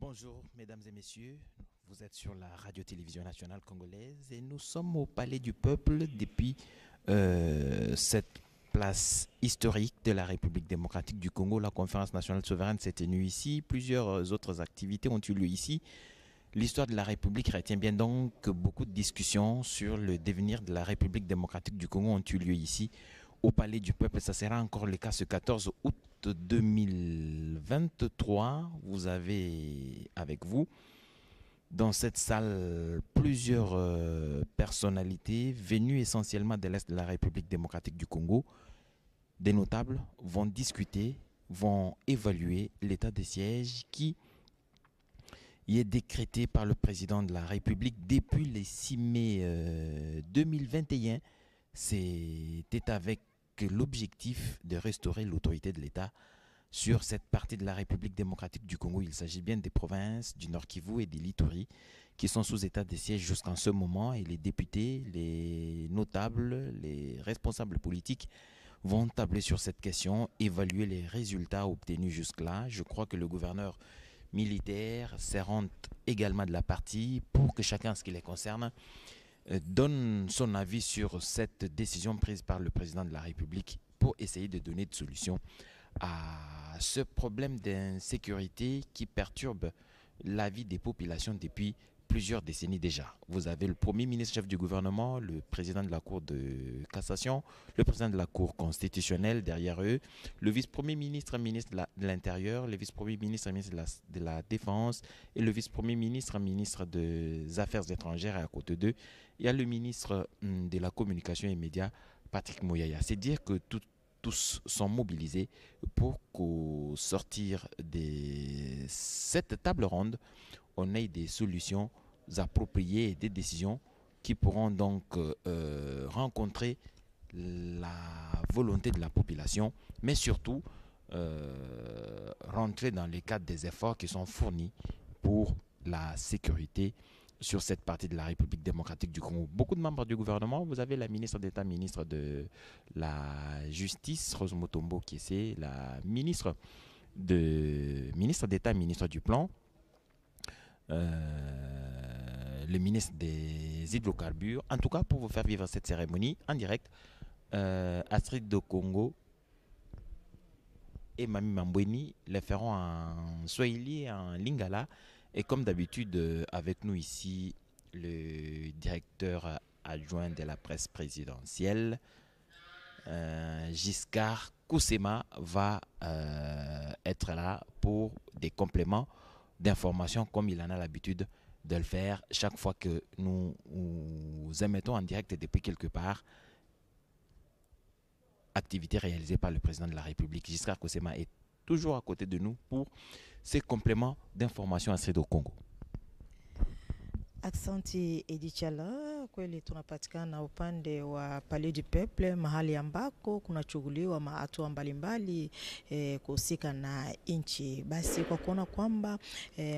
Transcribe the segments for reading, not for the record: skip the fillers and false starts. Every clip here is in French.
Bonjour mesdames et messieurs, vous êtes sur la radio-télévision nationale congolaise et nous sommes au Palais du Peuple depuis cette place historique de la République démocratique du Congo. La conférence nationale souveraine s'est tenue ici, plusieurs autres activités ont eu lieu ici. L'histoire de la République retient bien donc que beaucoup de discussions sur le devenir de la République démocratique du Congo ont eu lieu ici au Palais du Peuple. Ça sera encore le cas ce 14 août 2023. Vous avez avec vous dans cette salle plusieurs personnalités venues essentiellement de l'Est de la République démocratique du Congo. Des notables vont discuter, vont évaluer l'état de siège qui est décrété par le président de la République depuis le 6 mai 2021. C'était avec l'objectif de restaurer l'autorité de l'État sur cette partie de la République démocratique du Congo. Il s'agit bien des provinces du Nord Kivu et de l'Ituri qui sont sous état de siège jusqu'en ce moment, et les députés, les notables, les responsables politiques vont tabler sur cette question, évaluer les résultats obtenus jusque-là. Je crois que le gouverneur militaire s'errante également de la partie pour que chacun, en ce qui les concerne, donne son avis sur cette décision prise par le président de la République pour essayer de donner des solutions à ce problème d'insécurité qui perturbe la vie des populations depuis plusieurs décennies déjà. Vous avez le premier ministre chef du gouvernement, le président de la Cour de cassation, le président de la Cour constitutionnelle derrière eux, le vice-premier ministre, ministre de l'Intérieur, le vice-premier ministre, ministre de la Défense et le vice-premier ministre, ministre des Affaires étrangères. Et à côté d'eux, il y a le ministre de la Communication et Médias, Patrick Mouyaya. C'est dire que tous sont mobilisés pour qu'au sortir de cette table ronde, on ait des solutions appropriées et des décisions qui pourront donc rencontrer la volonté de la population, mais surtout rentrer dans le cadre des efforts qui sont fournis pour la sécurité sur cette partie de la République démocratique du Congo. Beaucoup de membres du gouvernement, vous avez la ministre d'État, ministre de la Justice, Rose Mutombo Kiese, la ministre d'État, ministre du Plan, le ministre des hydrocarbures. En tout cas, pour vous faire vivre cette cérémonie en direct, Astrid de Congo et Mami Mambweni le feront en Swahili et en Lingala. Et comme d'habitude, avec nous ici, le directeur adjoint de la presse présidentielle, Giscard Koussema, va être là pour des compléments d'informations comme il en a l'habitude de le faire chaque fois que nous émettons en direct depuis quelque part. Activité réalisée par le président de la République. Giscard Koussema est toujours à côté de nous pour ces compléments d'informations à Sud au Congo. Aksanti Edichala, kweli tunapatikana upande wa Palais du Peuple, mahali ambako kunachuguliwa hatua mbalimbali kuhusika na nchi. Basi kwa kuona kwamba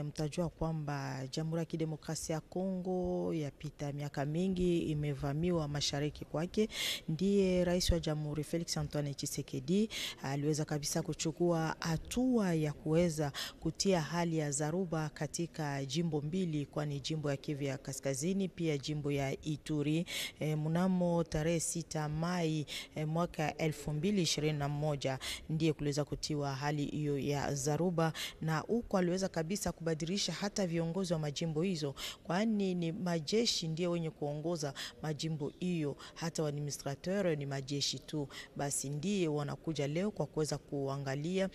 mtajua kwamba Jamhuri ya Kidemokrasia ya Kongo yapita miaka mingi imevamiwa mashariki kwake, ndiye rais wa Jamhuri Felix Antoine Tshisekedi aliweza kabisa kuchukua hatua ya kuweza kutia hali ya dharuba katika jimbo mbili, kwani jimbo ya Kivu ya Kaskazini pia jimbo ya Ituri mnamo tarehe 6 Mai mwaka 2021 ndiye kuliweza kutiwa hali hiyo ya dharuba, na huko aliweza kabisa kubadilisha hata viongozi wa majimbo hizo, kwani ni majeshi ndiye wenye kuongoza majimbo hiyo, hata administrateur ni majeshi tu. Basi ndiye wanakuja leo kwa kuweza kuangalia,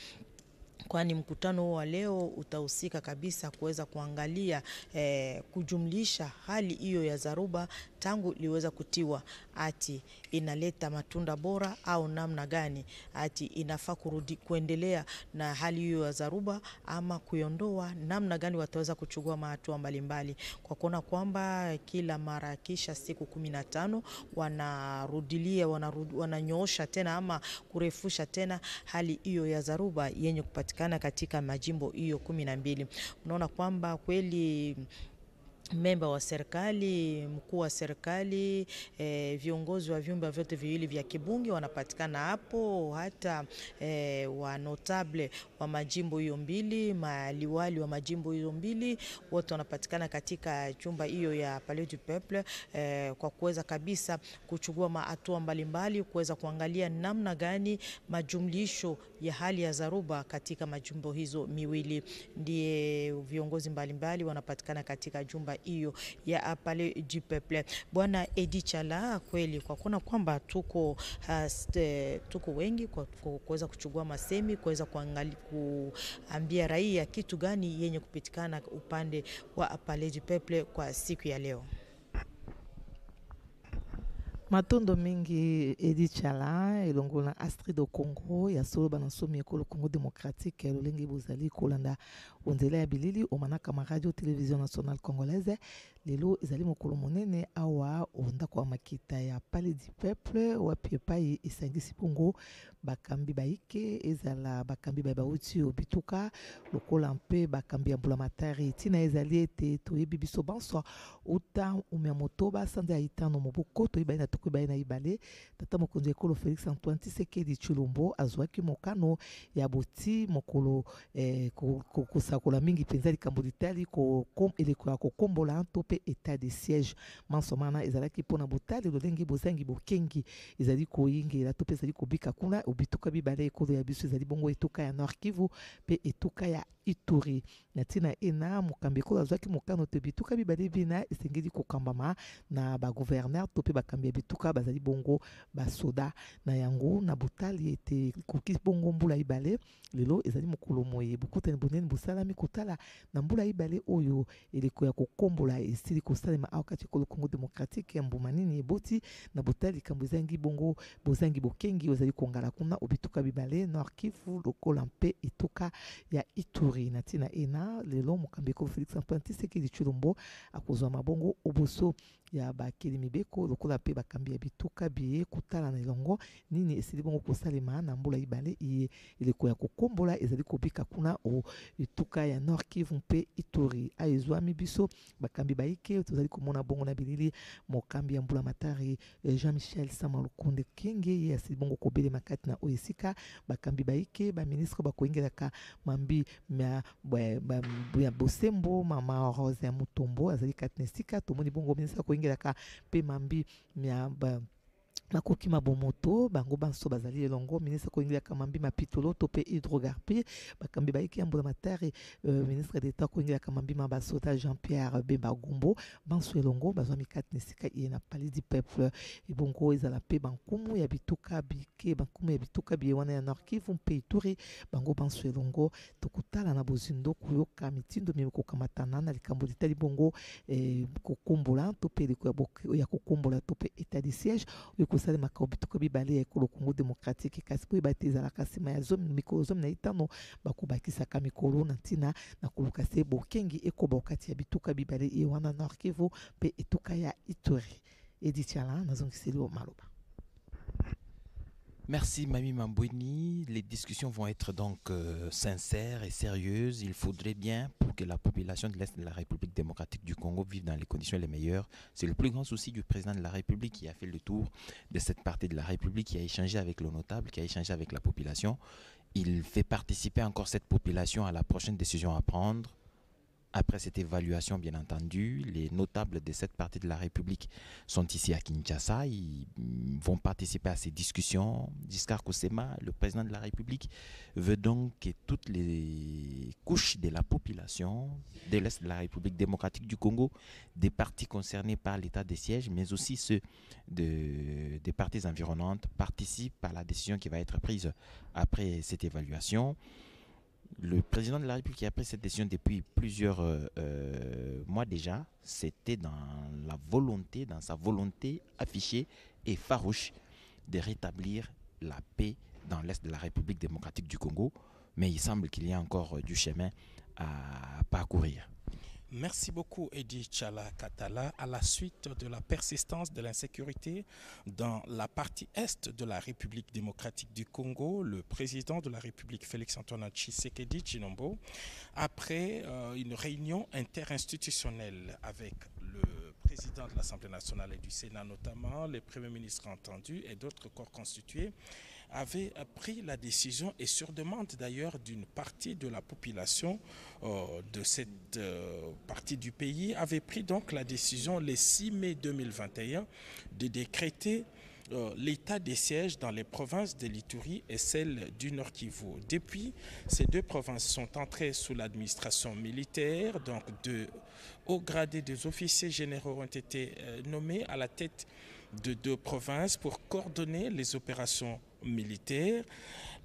kwani mkutano wa leo utahusika kabisa kuweza kuangalia kujumlisha hali hiyo ya dharuba tangu liweza kutiwa, ati inaleta matunda bora au namna gani, ati inafaa kuendelea na hali hiyo ya dharuba ama kuiondoa, namna gani wataweza kuchukua hatua mbalimbali, kwa kuona kwamba kila mara kisha siku 15 wanarudilia wananyoosha tena ama kurefusha tena hali hiyo ya dharuba yenye kupatikana katika majimbo hiyo 12. Unaona kwamba kweli memba wa serikali, mkuu wa serikali, viongozi wa vyumba vyote viwili vya kibunge wanapatikana hapo, hata wa notable wa majimbo hiyo mbili, maliwali wa majimbo hiyo mbili, wote wanapatikana katika chumba hiyo ya Palais du Peuple, kwa kuweza kabisa kuchukua hatua mbalimbali, kuweza kuangalia namna gani majumlisho ya hali ya dharuba katika majimbo hizo miwili. Ndiye viongozi mbalimbali wanapatikana katika jumba hiyo ya Palais du Peuple. Bwana Edi Chala, kweli kwa kuona kwamba tuko wengi kwa kuweza kuchukua masemi, kuweza kuambia raia kitu gani yenye kupitikana upande wa Palais du Peuple kwa siku ya leo. Matondo mingi Edi Chala elongola Astrid do Congo ya solo banasomi ekolo Congo démocratique elolengi bozali kolanda onzela ya bilili omanaka ma radio télévision nationale congolaise lelo ezali mokolo monene awa ondako ya makita ya Palais du Peuple wapi epai esangisi bongo bakambi baike ezala bakambi bauti obituka lokola mpe bakambi ya mbulamatari tina ezali ete toyebi biso banso uta umya motoba sanza ya itano moboko toyebai na tokoyebai na ibale tata mokonzi ekolo Félix Antoine Tshisekedi Tshilombo azwaki mokano ya boti mokolo kosakola mingi penza likambo litali eleko ya kokombola to pe état de siège mansomana ezalaki mpona botali lolengi bozangi bokengi ezali koyingela to pe ezali kobika kuna obituka bibale ekolo ya biso ezali bongo etuka ya Nord Kivu pe etuka ya Ituri na tina ena mokambi ekolo azwaki mokano te bituka bibale bina esengeli kokambama na bagouverneur to pe bakambi ya bituka bazali bongo basoda na yango na botali ete koki bongo mbula ibale lelo ezali mokolo moye bokutani bonene bosalami kotala na mbula ibale oyo eleko ya kokombola esili kosalema awa kati ekolo Congo démocratique ya mbuma nini eboti na botali likambo ezangi bongo bozangi bokengi ozali kongala kuna obituka bibale Nord Kivu lokola mpe etuka ya Ituri na tina ena lelo mokambi ekolo Félix Antoine Tshisekedi Tshilombo akozwa mabongo oboso ya bakeli mibeko lokola mpe bakambi ya bituka biye kotala na elongo nini esili bongo kosalema na mbula ibale iye eleko ya kokombola ezali kobika kuna o etuka ya Nord Kivu mpe Ituri aezwami biso bakambi baike tozali komona bongo na bilili mokambi ya mbula matari Jean-Michel Sama Lukonde Kenge ye asili bongo kobelema kati na oesika bakambi baike baministre bakoingelaka mambi ya bosembo mama Rose ya Mutombo azali kati na esika tomoni bongo ministre koingelaka pe mambi makoki mabomoto bango banso bazali elongo ministre koingelaka mambi mapitolo to pe hydrogarpie bakambi baiki ya mbula matari ministre d'etat koingelaka mambi mabasoda Jean-Pierre Bemba Gumbo banso elongo bazwa mikati nesika iye na Palais du Peuple ebongo ezala pe bankumu ya bituka bike bankumu ya bituka biye wana ya Nord Kivu mpe Ituri bango banso elongo tokutala na bozindo koyoka mitindo mimi kokamatana na likambo litali bongo kokombola to pe ya kokombola to pe état de siège salema ka obituka bibale ya ekolo Congo démocratique kasi po ebate ezalaka nsima ya mikolo zomi na itano bakobakisaka mikolo na ntina na koluka se bokengi ekoba okati ya bituka bibale ye wana Nord Kivu mpe etuka ya Ituri. Edi Chala nazongiseli o maloba. Merci Mami Mambweni. Les discussions vont être donc sincères et sérieuses. Il faudrait bien pour que la population de l'Est de la République démocratique du Congo vive dans les conditions les meilleures. C'est le plus grand souci du président de la République qui a fait le tour de cette partie de la République, qui a échangé avec le notable, qui a échangé avec la population. Il fait participer encore cette population à la prochaine décision à prendre. Après cette évaluation, bien entendu, les notables de cette partie de la République sont ici à Kinshasa. Ils vont participer à ces discussions. Giscard Kosema, le président de la République, veut donc que toutes les couches de la population de l'Est de la République démocratique du Congo, des partis concernés par l'état de siège, mais aussi ceux des parties environnantes, participent à la décision qui va être prise après cette évaluation. Le président de la République qui a pris cette décision depuis plusieurs mois déjà, c'était dans sa volonté affichée et farouche de rétablir la paix dans l'Est de la République démocratique du Congo. Mais il semble qu'il y a encore du chemin à parcourir. Merci beaucoup, Edi Chala Katala. À la suite de la persistance de l'insécurité dans la partie est de la République démocratique du Congo, le président de la République, Félix-Antoine Tshisekedi Tshilombo, après une réunion interinstitutionnelle avec le président de l'Assemblée nationale et du Sénat notamment, les premiers ministres entendus et d'autres corps constitués, avait pris la décision, et sur demande d'ailleurs d'une partie de la population de cette partie du pays, avait pris donc la décision le 6 mai 2021 de décréter l'état des sièges dans les provinces de l'Ituri et celle du Nord Kivu. Depuis, ces deux provinces sont entrées sous l'administration militaire, donc de hauts gradés des officiers généraux ont été nommés à la tête de deux provinces pour coordonner les opérations militaires,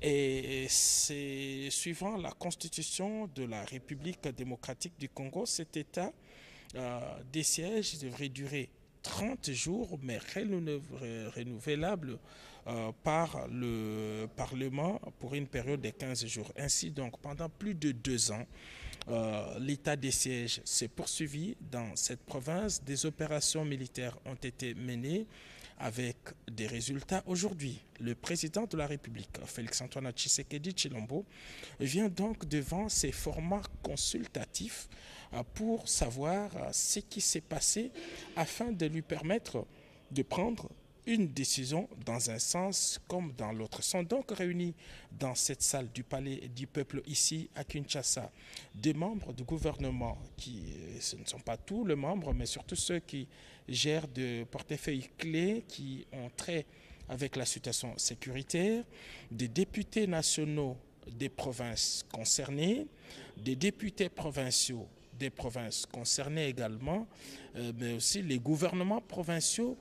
et c'est suivant la constitution de la République démocratique du Congo, cet état des sièges devrait durer 30 jours, mais renouvelable par le Parlement pour une période de 15 jours. Ainsi donc, pendant plus de 2 ans, l'état des sièges s'est poursuivi dans cette province. Des opérations militaires ont été menées avec des résultats. Aujourd'hui, le président de la République, Félix-Antoine Tshisekedi Tshilombo, vient donc devant ces formats consultatifs pour savoir ce qui s'est passé afin de lui permettre de prendre une décision dans un sens comme dans l'autre. Sont donc réunis dans cette salle du Palais du Peuple ici à Kinshasa des membres du gouvernement ce ne sont pas tous les membres, mais surtout ceux qui gèrent des portefeuilles clés qui ont trait avec la situation sécuritaire, des députés nationaux des provinces concernées, des députés provinciaux des provinces concernées également, mais aussi les gouvernements provinciaux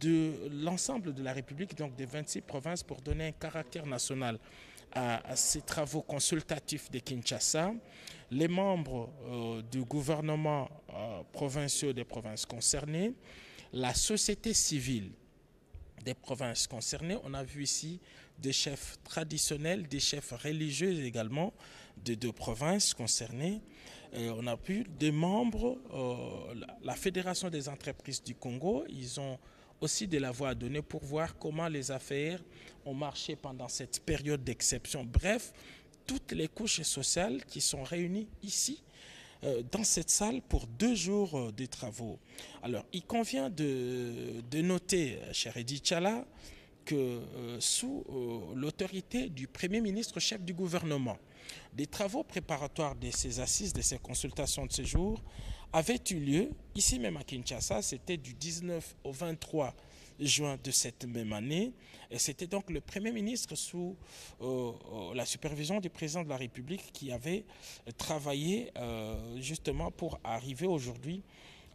de l'ensemble de la République, donc des 26 provinces, pour donner un caractère national à ces travaux consultatifs de Kinshasa. Les membres du gouvernement provinciaux des provinces concernées, la société civile des provinces concernées. On a vu ici des chefs traditionnels, des chefs religieux également des deux provinces concernées. On a vu des membres, la Fédération des entreprises du Congo, ils ont aussi de la voix à donner pour voir comment les affaires ont marché pendant cette période d'exception. Bref, toutes les couches sociales qui sont réunies ici, dans cette salle, pour 2 jours de travaux. Alors, il convient de noter, cher Edi Chala, que sous l'autorité du Premier ministre, chef du gouvernement, des travaux préparatoires de ces assises, de ces consultations de ce jour, avaient eu lieu, ici même à Kinshasa, c'était du 19 au 23 juin de cette même année, et c'était donc le Premier ministre sous la supervision du président de la République qui avait travaillé justement pour arriver aujourd'hui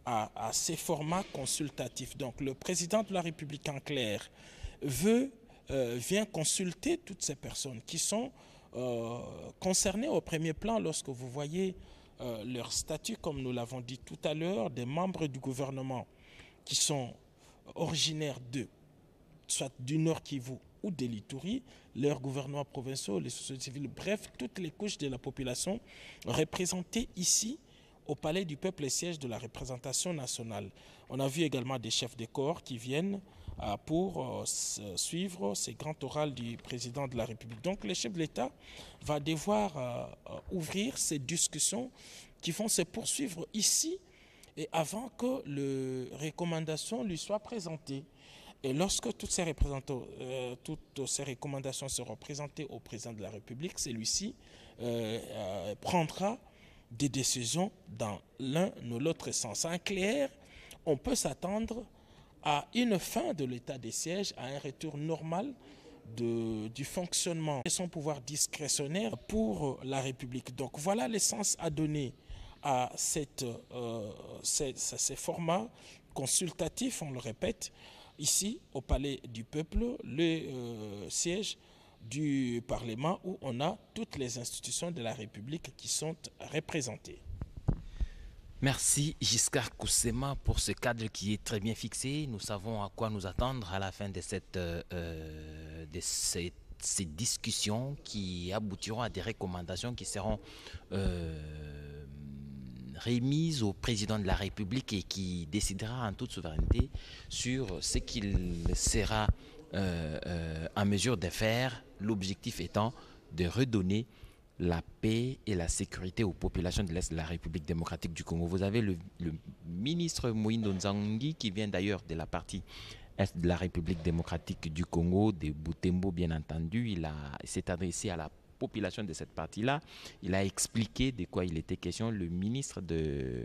à ces formats consultatifs. Donc le président de la République en clair vient consulter toutes ces personnes qui sont concernées au premier plan lorsque vous voyez leur statut, comme nous l'avons dit tout à l'heure, des membres du gouvernement qui sont originaires soit du Nord Kivu ou de l'Ituri, leurs gouvernements provinciaux, les sociétés civiles, bref, toutes les couches de la population représentées ici au Palais du Peuple et siège de la représentation nationale. On a vu également des chefs de corps qui viennent pour suivre ces grands orales du président de la République. Donc le chef de l'État va devoir ouvrir ces discussions qui vont se poursuivre ici et avant que les recommandations lui soient présentées. Et lorsque toutes ces recommandations seront présentées au président de la République, celui-ci prendra des décisions dans l'un ou l'autre sens. En clair, on peut s'attendre à une fin de l'état des sièges, à un retour normal du fonctionnement et son pouvoir discrétionnaire pour la République. Donc voilà l'essence à donner à ces formats consultatifs, on le répète, ici au Palais du Peuple, le siège du Parlement où on a toutes les institutions de la République qui sont représentées. Merci Giscard Koussema pour ce cadre qui est très bien fixé. Nous savons à quoi nous attendre à la fin de ces discussions qui aboutiront à des recommandations qui seront remise au président de la République et qui décidera en toute souveraineté sur ce qu'il sera en mesure de faire, l'objectif étant de redonner la paix et la sécurité aux populations de l'Est de la République démocratique du Congo. Vous avez le ministre Moïndo Nzangi qui vient d'ailleurs de la partie Est de la République démocratique du Congo, de Butembo bien entendu. Il s'est adressé à la population de cette partie-là. Il a expliqué de quoi il était question. Le ministre de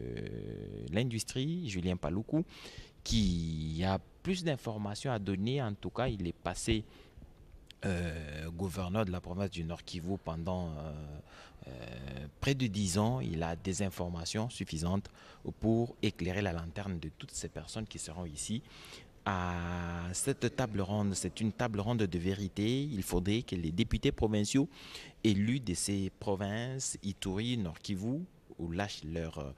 l'Industrie, Julien Paluku, qui a plus d'informations à donner. En tout cas, il est passé gouverneur de la province du Nord Kivu pendant près de 10 ans. Il a des informations suffisantes pour éclairer la lanterne de toutes ces personnes qui seront ici. À cette table ronde, c'est une table ronde de vérité. Il faudrait que les députés provinciaux élus de ces provinces, Ituri, Nord Kivu, lâchent leur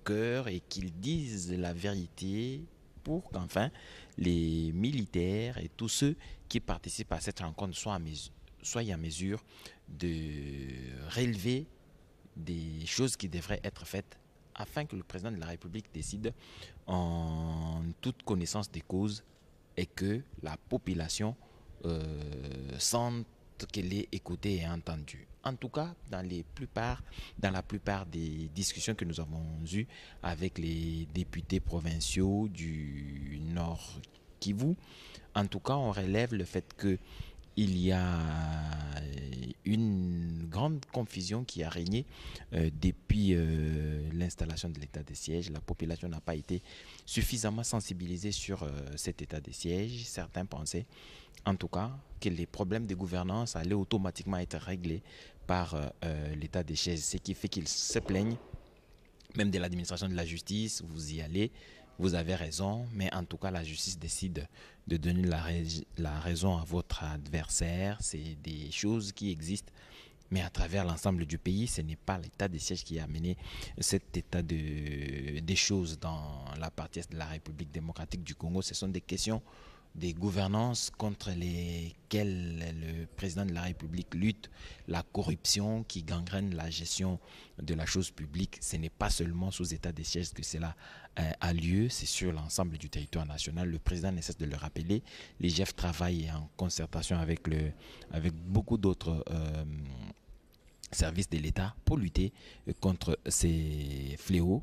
cœur et qu'ils disent la vérité pour qu'enfin les militaires et tous ceux qui participent à cette rencontre soient en mesure de relever des choses qui devraient être faites afin que le président de la République décide en toute connaissance des causes et que la population sente qu'elle est écoutée et entendue. En tout cas, dans la plupart des discussions que nous avons eues avec les députés provinciaux du Nord Kivu, en tout cas, on relève le fait que il y a une grande confusion qui a régné depuis l'installation de l'état de siège. La population n'a pas été suffisamment sensibilisée sur cet état de siège. Certains pensaient, en tout cas, que les problèmes de gouvernance allaient automatiquement être réglés par l'état de siège, ce qui fait qu'ils se plaignent même de l'administration de la justice. Vous y allez, vous avez raison, mais en tout cas, la justice décide de donner la raison à votre adversaire. C'est des choses qui existent, mais à travers l'ensemble du pays. Ce n'est pas l'état de siège qui a amené cet état des choses dans la partie est de la République démocratique du Congo. Ce sont des questions des gouvernances contre lesquelles le président de la République lutte, la corruption qui gangrène la gestion de la chose publique. Ce n'est pas seulement sous état de siège que cela a lieu, c'est sur l'ensemble du territoire national. Le président ne cesse de le rappeler. L'IGF travaille en concertation avec beaucoup d'autres services de l'État pour lutter contre ces fléaux.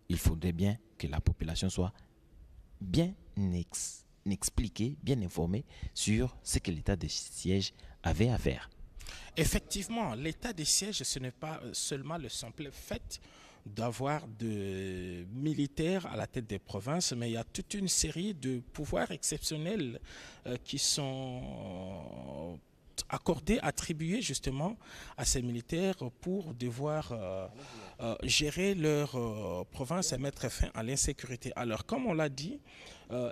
Il faudrait bien que la population soit bien expliqué, bien informé sur ce que l'état de siège avait à faire. Effectivement, l'état de siège, ce n'est pas seulement le simple fait d'avoir des militaires à la tête des provinces, mais il y a toute une série de pouvoirs exceptionnels qui sont accordés, attribués justement à ces militaires pour devoir gérer leur province et mettre fin à l'insécurité. Alors, comme on l'a dit,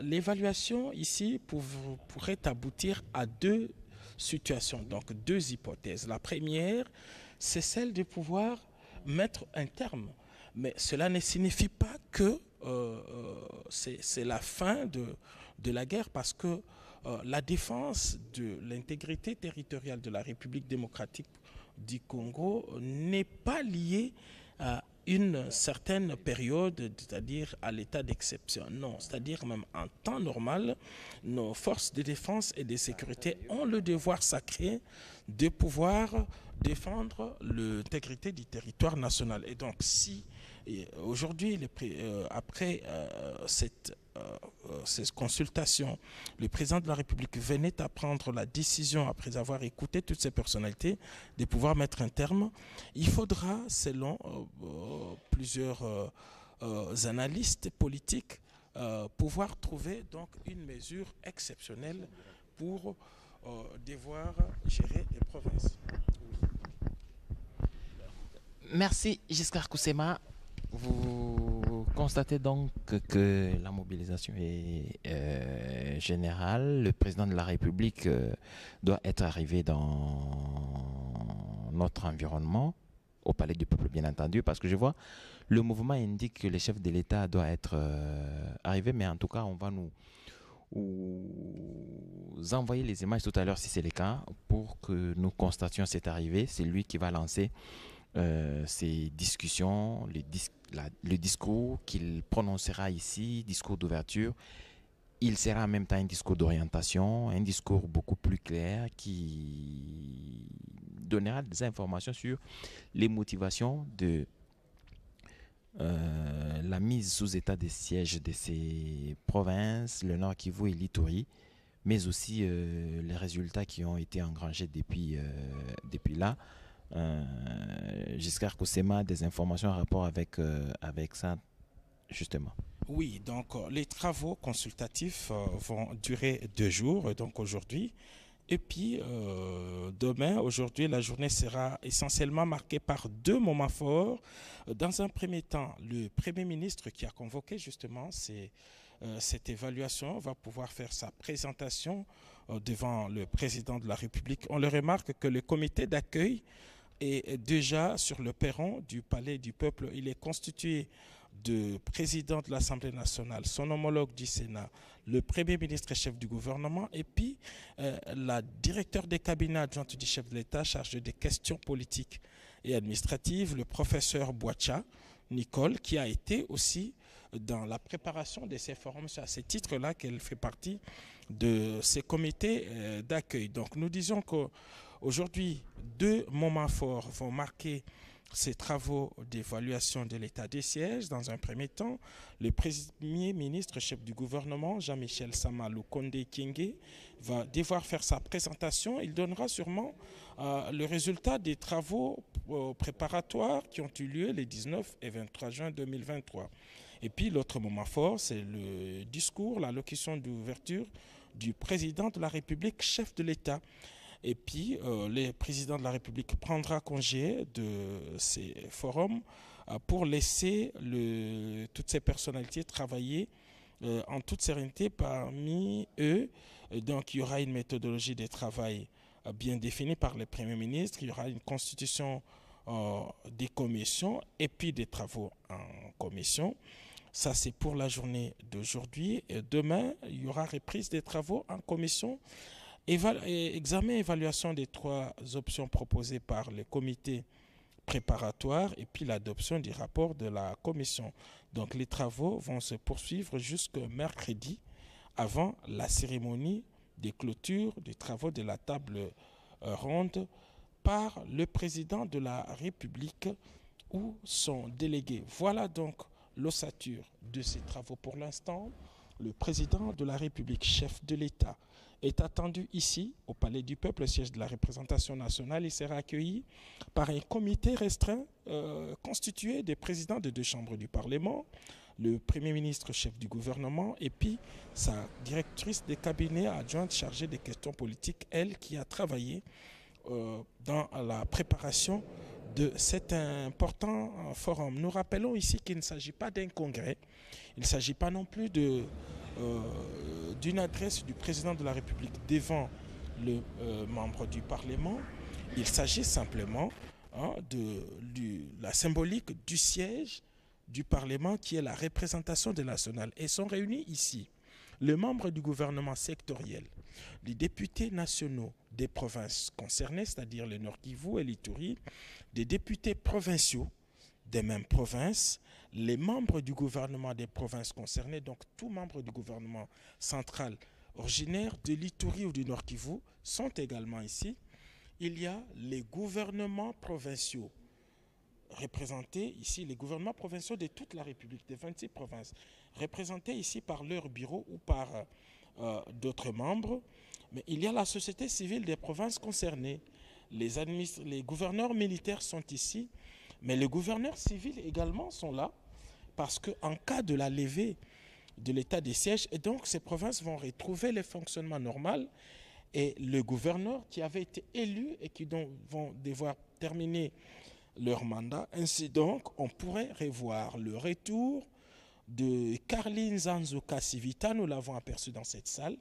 l'évaluation ici pourrait aboutir à deux situations, donc deux hypothèses. La première, c'est celle de pouvoir mettre un terme. Mais cela ne signifie pas que c'est la fin de la guerre, parce que la défense de l'intégrité territoriale de la République démocratique du Congo n'est pas liée à une certaine période, c'est-à-dire à l'état d'exception. Non, c'est-à-dire même en temps normal, nos forces de défense et de sécurité ont le devoir sacré de pouvoir défendre l'intégrité du territoire national. Et donc, si aujourd'hui, après ces consultations, le président de la République venait à prendre la décision, après avoir écouté toutes ces personnalités, de pouvoir mettre un terme, il faudra, selon plusieurs analystes politiques, pouvoir trouver donc une mesure exceptionnelle pour devoir gérer les provinces. Merci Giscard Koussema. Vous constatez donc que la mobilisation est générale. Le président de la République doit être arrivé dans notre environnement, au Palais du Peuple bien entendu, parce que je vois le mouvement indique que le chef de l'État doit être arrivé, mais en tout cas on va nous envoyer les images tout à l'heure si c'est le cas, pour que nous constations cette arrivée. C'est lui qui va lancer ces discussions, le discours qu'il prononcera ici, discours d'ouverture, il sera en même temps un discours d'orientation, un discours beaucoup plus clair qui donnera des informations sur les motivations de la mise sous état de siège de ces provinces, le Nord Kivu et l'Ituri, mais aussi les résultats qui ont été engrangés depuis là. Giscard Koussema, des informations en rapport avec ça, justement. Oui, donc les travaux consultatifs vont durer 2 jours, donc aujourd'hui. Et puis demain, aujourd'hui, la journée sera essentiellement marquée par 2 moments forts. Dans un premier temps, le Premier ministre qui a convoqué justement cette évaluation va pouvoir faire sa présentation devant le président de la République. On le remarque que le comité d'accueil est déjà sur le perron du Palais du Peuple. Il est constitué de président de l'Assemblée nationale, son homologue du Sénat, le Premier ministre et chef du gouvernement, et puis la directeur des cabinets adjointe du chef de l'État chargée des questions politiques et administratives, le professeur Boacha Nicole, qui a été aussi dans la préparation de ces forums. C'est à ce titre-là qu'elle fait partie de ces comités d'accueil. Donc nous disons qu'aujourd'hui, 2 moments forts vont marquer ces travaux d'évaluation de l'état des sièges. Dans un premier temps, le Premier ministre, chef du gouvernement, Jean-Michel Sama Lukonde Kyenge, va devoir faire sa présentation. Il donnera sûrement le résultat des travaux préparatoires qui ont eu lieu les 19 et 23 juin 2023. Et puis l'autre moment fort, c'est le discours, l'allocution d'ouverture du président de la République, chef de l'État. Et puis, le président de la République prendra congé de ces forums pour laisser toutes ces personnalités travailler en toute sérénité parmi eux. Donc, il y aura une méthodologie de travail bien définie par le Premier ministre. Il y aura une constitution des commissions et puis des travaux en commission. Ça, c'est pour la journée d'aujourd'hui. Demain, il y aura reprise des travaux en commission. Examen et évaluation des 3 options proposées par le comité préparatoire et puis l'adoption du rapport de la commission. Donc les travaux vont se poursuivre jusqu'au mercredi avant la cérémonie de clôture des travaux de la table ronde par le président de la République ou son délégué. Voilà donc l'ossature de ces travaux pour l'instant. Le président de la République, chef de l'État, est attendu ici, au Palais du Peuple, siège de la représentation nationale. Il sera accueilli par un comité restreint constitué des présidents des 2 chambres du Parlement, le Premier ministre, chef du gouvernement, et puis sa directrice des cabinets adjointe chargée des questions politiques, elle qui a travaillé dans la préparation de cet important forum. Nous rappelons ici qu'il ne s'agit pas d'un congrès, il ne s'agit pas non plus d'une adresse du président de la République devant le membre du Parlement. Il s'agit simplement de la symbolique du siège du Parlement qui est la représentation nationale. Et sont réunis ici les membres du gouvernement sectoriel, les députés nationaux des provinces concernées, c'est-à-dire le Nord Kivu et l'Ituri, des députés provinciaux des mêmes provinces, les membres du gouvernement des provinces concernées, donc tous membres du gouvernement central originaires de l'Ituri ou du Nord Kivu sont également ici. Il y a les gouvernements provinciaux représentés ici, les gouvernements provinciaux de toute la République, des 26 provinces, représentés ici par leur bureau ou par d'autres membres. Mais il y a la société civile des provinces concernées. Les gouverneurs militaires sont ici, mais les gouverneurs civils également sont là, parce qu'en cas de la levée de l'état des sièges, et donc ces provinces vont retrouver le fonctionnement normal, et le gouverneur qui avait été élu et qui vont devoir terminer leur mandat. Ainsi donc, on pourrait revoir le retour de Carline Zanzuka Sivita, nous l'avons aperçu dans cette salle.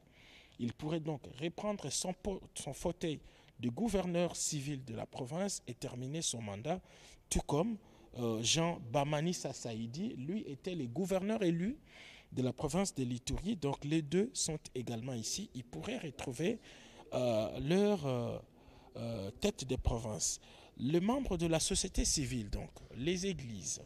Il pourrait donc reprendre son fauteuil de gouverneur civil de la province et terminer son mandat, tout comme Jean Bamani Sasaidi, lui était le gouverneur élu de la province de l'Ituri. Donc les deux sont également ici. Ils pourraient retrouver leur tête de province. les membres de la société civile, donc les églises,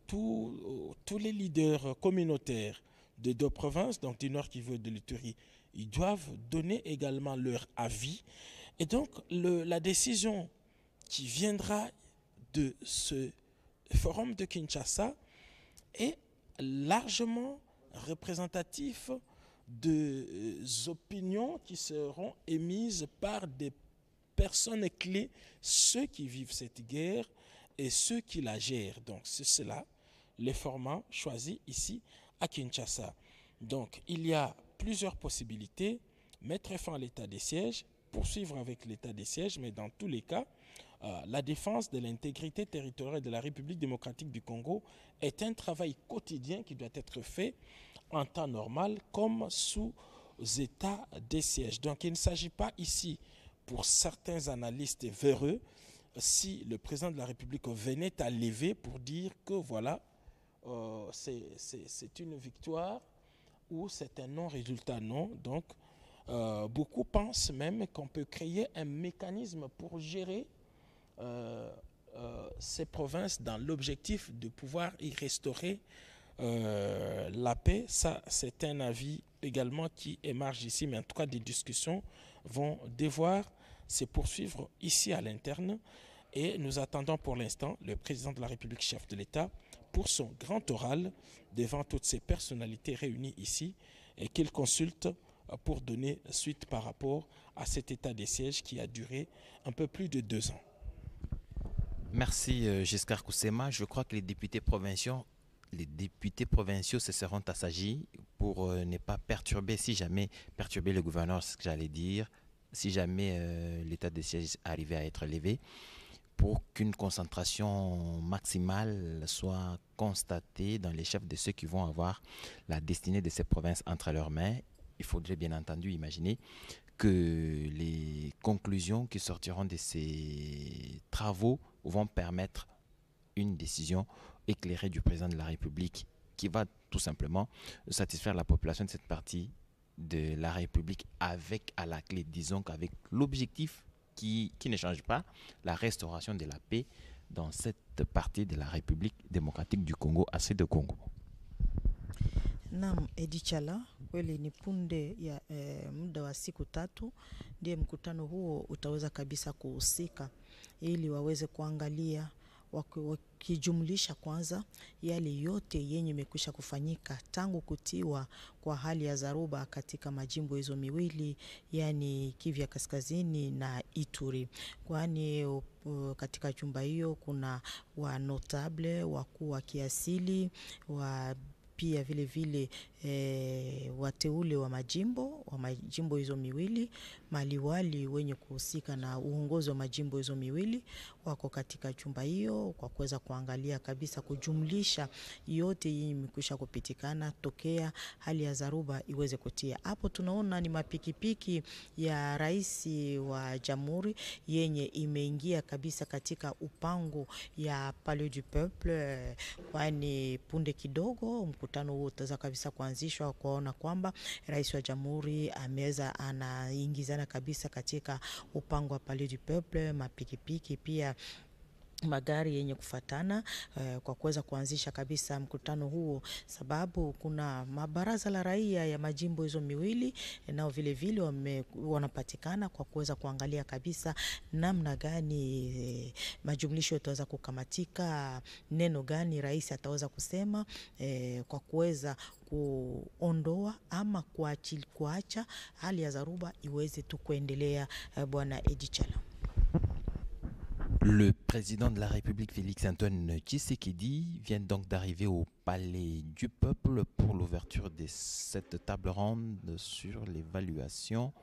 tous les leaders communautaires des deux provinces, donc du Nord Kivu et de l'Ituri, ils doivent donner également leur avis. Et donc, la décision qui viendra de ce forum de Kinshasa est largement représentatif des opinions qui seront émises par des personnes clés, ceux qui vivent cette guerre et ceux qui la gèrent. Donc, c'est cela, les formats choisis ici à Kinshasa. Donc, il y a plusieurs possibilités. Mettre fin à l'état des sièges, poursuivre avec l'état des sièges, mais dans tous les cas, la défense de l'intégrité territoriale de la République démocratique du Congo est un travail quotidien qui doit être fait en temps normal comme sous état des sièges. Donc, il ne s'agit pas ici, pour certains analystes véreux, si le président de la République venait à lever pour dire que voilà, c'est une victoire ou c'est un non-résultat. Non. Donc, beaucoup pensent même qu'on peut créer un mécanisme pour gérer ces provinces dans l'objectif de pouvoir y restaurer la paix. Ça, c'est un avis également qui émerge ici, mais en tout cas, des discussions vont devoir se poursuivre ici à l'interne. Et nous attendons pour l'instant le président de la République, chef de l'État, pour son grand oral devant toutes ces personnalités réunies ici et qu'il consulte pour donner suite par rapport à cet état des sièges qui a duré un peu plus de 2 ans. Merci Giscard Koussema. Je crois que les députés provinciaux se seront assagis pour ne pas perturber, si jamais perturber le gouverneur, ce que j'allais dire, si jamais l'état des sièges arrivait à être levé, pour qu'une concentration maximale soit constatée dans les chefs de ceux qui vont avoir la destinée de ces provinces entre leurs mains. Il faudrait bien entendu imaginer que les conclusions qui sortiront de ces travaux vont permettre une décision éclairée du président de la République qui va tout simplement satisfaire la population de cette partie de la République avec à la clé, disons qu'avec l'objectif qui ne change pas, la restauration de la paix dans cette partie de la République démocratique du Congo, assez de Congo. Naam, Edi Chala, kweli ni punde ya muda wa siku 3 ndiye mkutano huo utaweza kabisa kuhusika ili waweze kuangalia wakijumlisha kwanza yale yote yenye imekwisha kufanyika tangu kutiwa kwa hali ya dharuba katika majimbo hizo miwili, yani Kivu Kaskazini na Ituri. Kwani katika chumba hiyo kuna wa notable, wakuu wa kiasili, wa pia vile vile wateule wa majimbo hizo miwili, maliwali wenye kuhusika na uongozi wa majimbo hizo miwili wako katika chumba hiyo kwa kuweza kuangalia kabisa kujumlisha yote yenye imekwisha kupitikana tokea hali ya dharuba iweze kutia. Hapo tunaona ni mapikipiki ya rais wa Jamhuri yenye imeingia kabisa katika upango ya Palais du Peuple, kwani punde kidogo mkutano huo utaweza kabisa kuanzishwa kuona kwamba rais wa Jamhuri ameweza anaingizana kabisa katika upango wa Palais du Peuple, mapikipiki pia magari yenye kufatana kwa kuweza kuanzisha kabisa mkutano huo, sababu kuna mabaraza la raia ya majimbo hizo miwili nao vile vile wanapatikana kwa kuweza kuangalia kabisa namna gani majumlisho yataweza kukamatika, neno gani rais ataweza kusema kwa kuweza kuondoa ama kuacha hali ya dharuba iweze tu kuendelea. Bwana Edi Chala. Le président de la République, Félix-Antoine Tshisekedi, vient donc d'arriver au Palais du Peuple pour l'ouverture de cette table ronde sur l'évaluation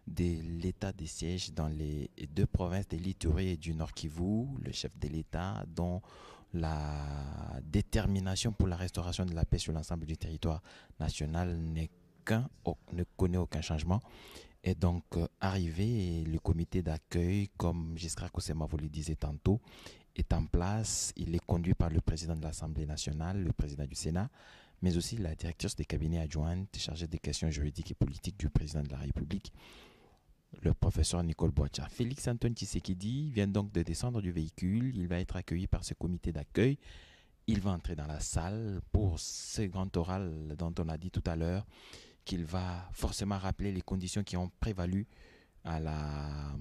de l'état des sièges dans les 2 provinces de l'Ituri et du Nord Kivu. Le chef de l'État, dont la détermination pour la restauration de la paix sur l'ensemble du territoire national ne connaît aucun changement, est donc arrivé. Et le comité d'accueil, comme Giscard Koussema vous le disait tantôt, est en place. Il est conduit par le président de l'Assemblée nationale, le président du Sénat, mais aussi la directrice des cabinets adjointes chargée des questions juridiques et politiques du président de la République. le professeur Nicole Boacha. Félix Antoine Tshisekedi vient donc de descendre du véhicule. Il va être accueilli par ce comité d'accueil. Il va entrer dans la salle pour ce grand oral dont on a dit tout à l'heure qu'il va forcément rappeler les conditions qui ont prévalu à la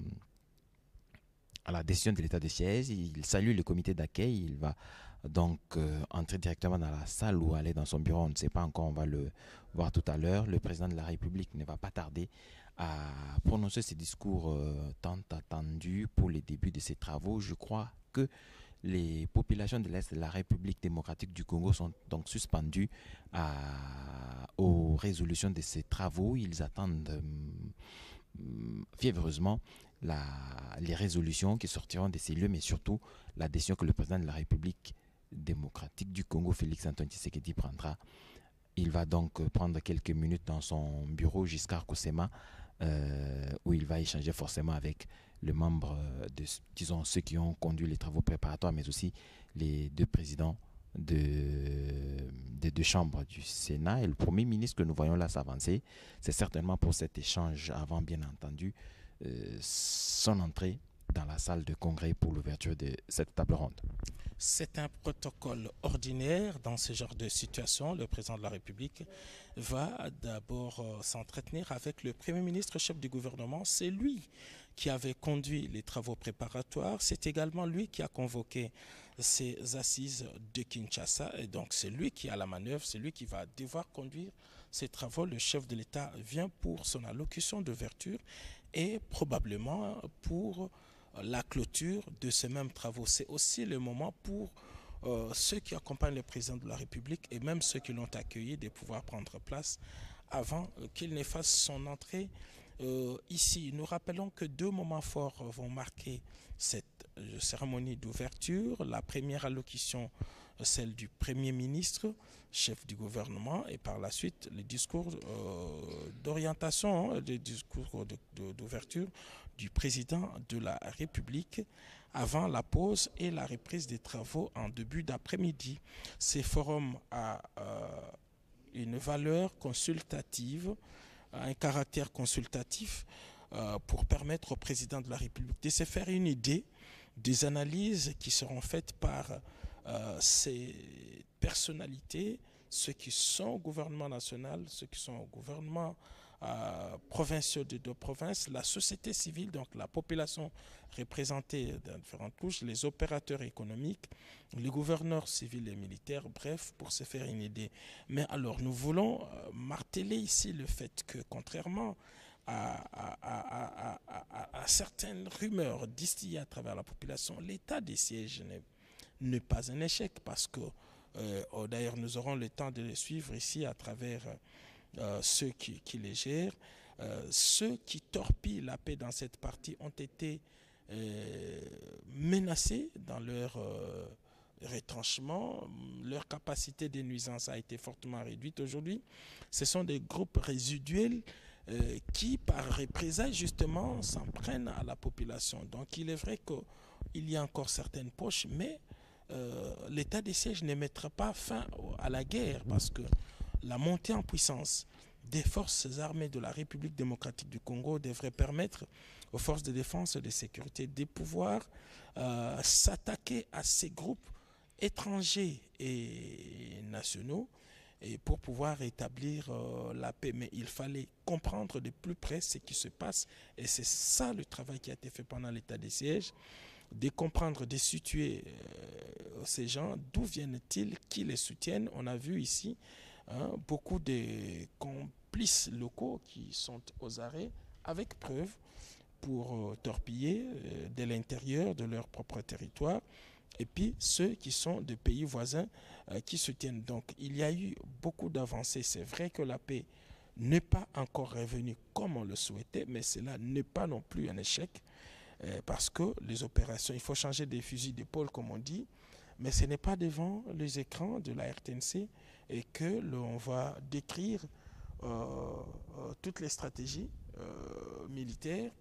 décision de l'état de siège. Il salue le comité d'accueil. Il va donc entrer directement dans la salle ou aller dans son bureau. On ne sait pas encore, on va le voir tout à l'heure. Le président de la République ne va pas tarder à prononcer ses discours tant attendus pour les débuts de ses travaux. Je crois que les populations de l'Est de la République démocratique du Congo sont donc suspendues aux résolutions de ces travaux. Ils attendent fiévreusement les résolutions qui sortiront de ces lieux, mais surtout la décision que le président de la République démocratique du Congo, Félix Antoine Tshisekedi, prendra. Il va donc prendre quelques minutes dans son bureau Giscard Kosema, où il va échanger forcément avec le membre disons, ceux qui ont conduit les travaux préparatoires, mais aussi les deux présidents des deux chambres du Sénat. Et le premier ministre que nous voyons là s'avancer, c'est certainement pour cet échange avant, bien entendu, son entrée dans la salle de congrès pour l'ouverture de cette table ronde. C'est un protocole ordinaire dans ce genre de situation. Le président de la République va d'abord s'entretenir avec le Premier ministre, chef du gouvernement. C'est lui qui avait conduit les travaux préparatoires. C'est également lui qui a convoqué ces assises de Kinshasa. Et donc c'est lui qui a la manœuvre, c'est lui qui va devoir conduire ces travaux. Le chef de l'État vient pour son allocution d'ouverture et probablement pour la clôture de ces mêmes travaux. C'est aussi le moment pour ceux qui accompagnent le président de la République et même ceux qui l'ont accueilli de pouvoir prendre place avant qu'il ne fasse son entrée ici. Nous rappelons que deux moments forts vont marquer cette cérémonie d'ouverture. La première allocution, celle du Premier ministre, chef du gouvernement, et par la suite les discours d'orientation, les discours d'ouverture du président de la République avant la pause et la reprise des travaux en début d'après-midi. Ces forums a une valeur consultative, un caractère consultatif pour permettre au président de la République de se faire une idée des analyses qui seront faites par ces personnalités, ceux qui sont au gouvernement national, ceux qui sont au gouvernement provinciaux de deux provinces, la société civile, donc la population représentée dans différentes couches, les opérateurs économiques, les gouverneurs civils et militaires, bref, pour se faire une idée. Mais alors, nous voulons marteler ici le fait que, contrairement à certaines rumeurs distillées à travers la population, l'état des sièges n'est pas un échec, parce que, d'ailleurs, nous aurons le temps de les suivre ici à travers ceux qui les gèrent. Ceux qui torpillent la paix dans cette partie ont été menacés dans leur retranchement. Leur capacité de nuisance a été fortement réduite aujourd'hui. Ce sont des groupes résiduels qui, par représailles, justement, s'en prennent à la population. Donc, il est vrai qu'il y a encore certaines poches, mais l'état des sièges ne mettra pas fin à la guerre, parce que la montée en puissance des forces armées de la République démocratique du Congo devrait permettre aux forces de défense et de sécurité de pouvoir s'attaquer à ces groupes étrangers et nationaux, et pour pouvoir établir la paix. Mais il fallait comprendre de plus près ce qui se passe, et c'est ça le travail qui a été fait pendant l'état des sièges, de comprendre, de situer ces gens, d'où viennent-ils, qui les soutiennent. On a vu ici beaucoup de complices locaux qui sont aux arrêts avec preuve pour torpiller de l'intérieur de leur propre territoire, et puis ceux qui sont de pays voisins qui soutiennent. Donc il y a eu beaucoup d'avancées. C'est vrai que la paix n'est pas encore revenue comme on le souhaitait, mais cela n'est pas non plus un échec, parce que les opérations, il faut changer des fusils d'épaule comme on dit, mais ce n'est pas devant les écrans de la RTNC et que l'on va décrire toutes les stratégies militaires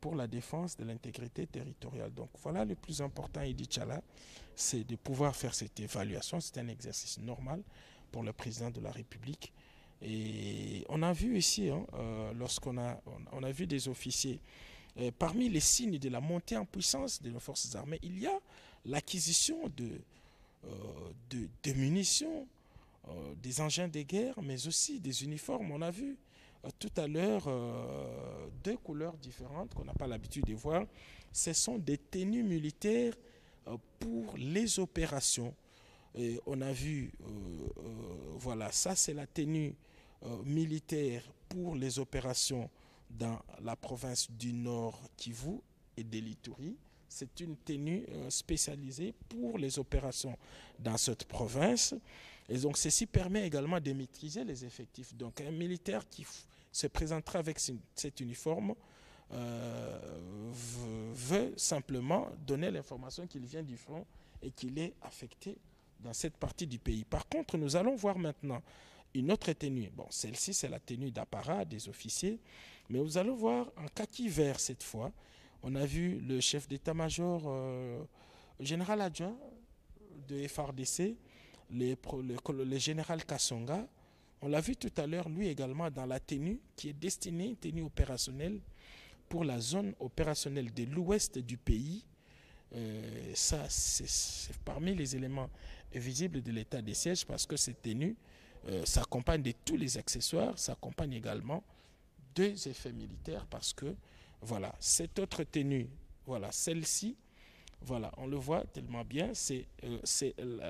pour la défense de l'intégrité territoriale. Donc voilà le plus important, Idi Tchala, c'est de pouvoir faire cette évaluation. C'est un exercice normal pour le président de la République Et on a vu ici, hein, on a vu des officiers, parmi les signes de la montée en puissance de nos forces armées, il y a l'acquisition de munitions, des engins de guerre, mais aussi des uniformes. On a vu tout à l'heure deux couleurs différentes qu'on n'a pas l'habitude de voir. Ce sont des tenues militaires pour les opérations. Et on a vu, voilà, ça c'est la tenue militaire pour les opérations dans la province du Nord Kivu et de l'Ituri. C'est une tenue spécialisée pour les opérations dans cette province. Et donc, ceci permet également de maîtriser les effectifs. Donc, un militaire qui se présentera avec cet uniforme veut simplement donner l'information qu'il vient du front et qu'il est affecté dans cette partie du pays. Par contre, nous allons voir maintenant une autre tenue. Bon, celle-ci, c'est la tenue d'apparat des officiers. Mais vous allez voir en kaki vert cette fois. On a vu le chef d'état-major, général adjoint de FRDC, le général Kassonga. On l'a vu tout à l'heure, lui également, dans la tenue qui est destinée, une tenue opérationnelle pour la zone opérationnelle de l'ouest du pays. Ça, c'est parmi les éléments visibles de l'état des sièges parce que cette tenue s'accompagne de tous les accessoires, s'accompagne également des effets militaires parce que, voilà, cette autre tenue, voilà, celle-ci, voilà, on le voit tellement bien, c'est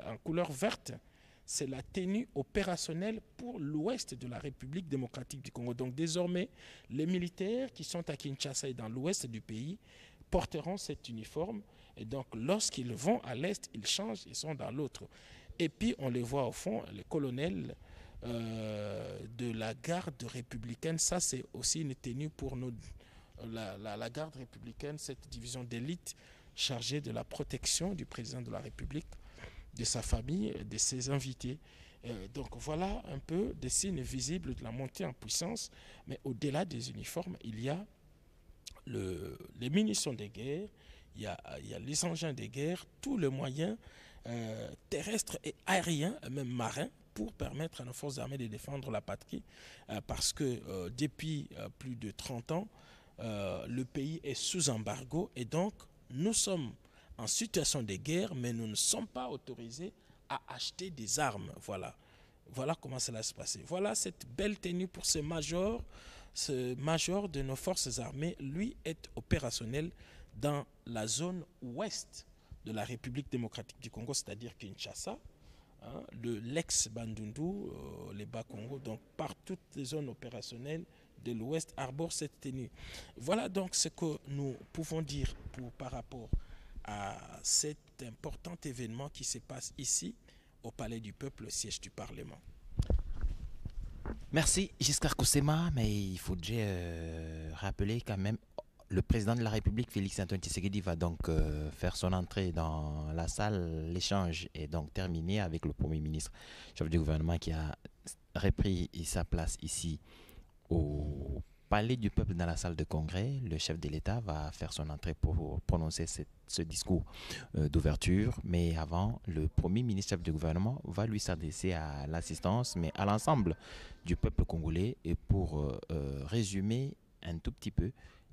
en couleur verte, c'est la tenue opérationnelle pour l'ouest de la République démocratique du Congo. Donc désormais, les militaires qui sont à Kinshasa et dans l'ouest du pays porteront cet uniforme. Et donc lorsqu'ils vont à l'est, ils changent, ils sont dans l'autre. Et puis on les voit au fond, les colonels de la garde républicaine. Ça, c'est aussi une tenue pour la garde républicaine, cette division d'élite chargée de la protection du président de la République, de sa famille, de ses invités. Donc voilà un peu des signes visibles de la montée en puissance, mais au-delà des uniformes, il y a les munitions de guerre, il y a les engins de guerre, tous les moyens terrestres et aériens, même marins, pour permettre à nos forces armées de défendre la patrie, parce que depuis plus de 30 ans, le pays est sous embargo et donc nous sommes en situation de guerre, mais nous ne sommes pas autorisés à acheter des armes. Voilà. Voilà comment cela se passait. Voilà cette belle tenue pour ce major de nos forces armées. Lui est opérationnel dans la zone ouest de la République démocratique du Congo, c'est-à-dire Kinshasa, hein, l'ex-Bandundu, les Bas-Congo, donc par toutes les zones opérationnelles de l'ouest arborent cette tenue. Voilà donc ce que nous pouvons dire par rapport à cet important événement qui se passe ici au Palais du Peuple, le siège du Parlement. Merci Giscard Koussema, mais il faudrait rappeler quand même le président de la République, Félix-Antoine Tshisekedi, va donc faire son entrée dans la salle. L'échange est donc terminé avec le Premier ministre, chef du gouvernement, qui a repris sa place ici au Palais du Peuple dans la salle de congrès. Le chef de l'État va faire son entrée pour prononcer ce discours d'ouverture. Mais avant, le Premier ministre chef du gouvernement va lui s'adresser à l'assistance, mais à l'ensemble du peuple congolais, et pour résumer un tout petit peu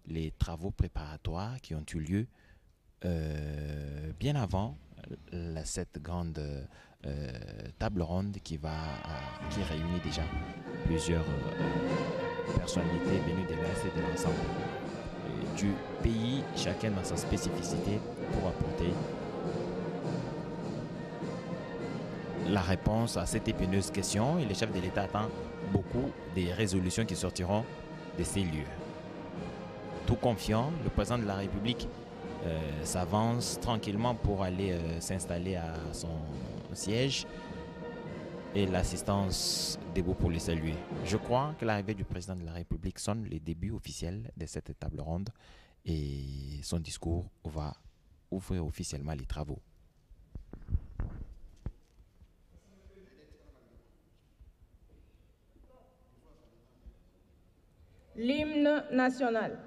les travaux préparatoires qui ont eu lieu bien avant cette grande table ronde qui réunit déjà plusieurs personnalités venues de l'Est et de l'ensemble du pays, chacun dans sa spécificité, pour apporter la réponse à cette épineuse question. Et le chef de l'État attend beaucoup des résolutions qui sortiront de ces lieux. Tout confiant, le président de la République s'avance tranquillement pour aller s'installer à son siège, et l'assistance debout pour le saluer. Je crois que l'arrivée du président de la République sonne les débuts officiels de cette table ronde, et son discours va ouvrir officiellement les travaux. L'hymne national.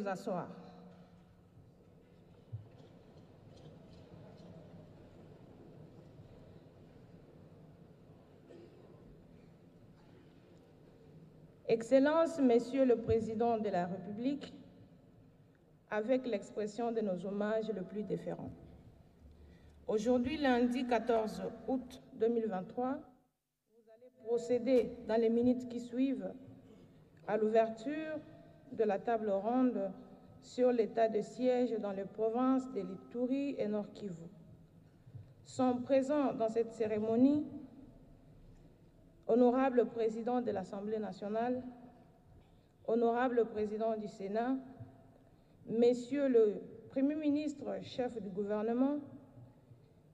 vous asseoir. Excellences, Messieurs le Président de la République, avec l'expression de nos hommages le plus déférents. Aujourd'hui, lundi 14 août 2023, vous allez procéder dans les minutes qui suivent à l'ouverture de la table ronde sur l'état de siège dans les provinces de l'Ituri et Nord Kivu. Sont présents dans cette cérémonie Honorable Président de l'Assemblée nationale, Honorable Président du Sénat, Messieurs le Premier ministre, chef du gouvernement,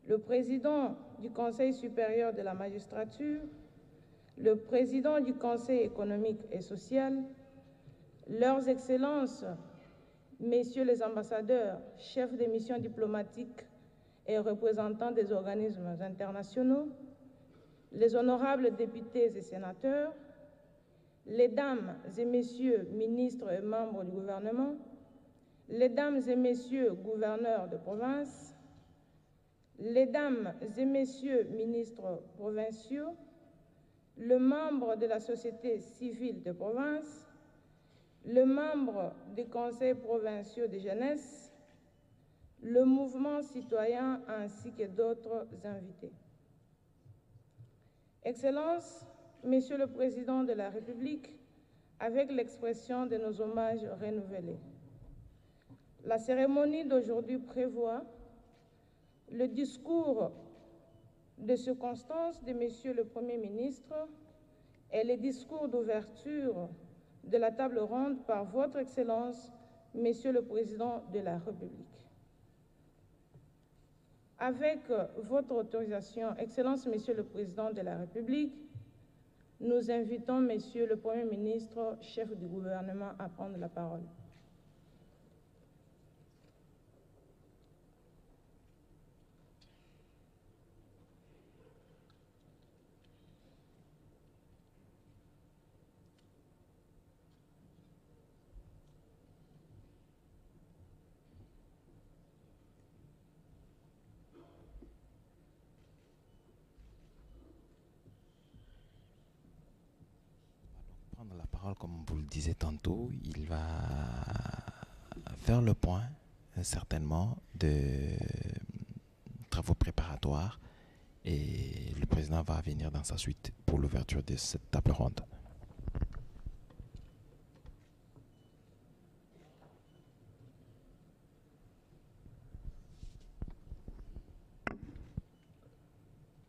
le Président du Conseil supérieur de la magistrature, le Président du Conseil économique et social, Leurs Excellences, Messieurs les ambassadeurs, chefs des missions diplomatiques et représentants des organismes internationaux, les honorables députés et sénateurs, les dames et messieurs ministres et membres du gouvernement, les dames et messieurs gouverneurs de province, les dames et messieurs ministres provinciaux, le membre de la société civile de province, le membre des conseils provinciaux de jeunesse, le mouvement citoyen ainsi que d'autres invités. Excellences, Monsieur le Président de la République, avec l'expression de nos hommages renouvelés. La cérémonie d'aujourd'hui prévoit le discours de circonstance de Monsieur le Premier ministre et le discours d'ouverture de la table ronde par Votre Excellence, Monsieur le Président de la République. Avec votre autorisation, Excellence, Monsieur le Président de la République, nous invitons Monsieur le Premier ministre, chef du gouvernement, à prendre la parole. Prendre la parole, comme vous le disiez tantôt, il va faire le point, certainement, de travaux préparatoires et le président va venir dans sa suite pour l'ouverture de cette table ronde.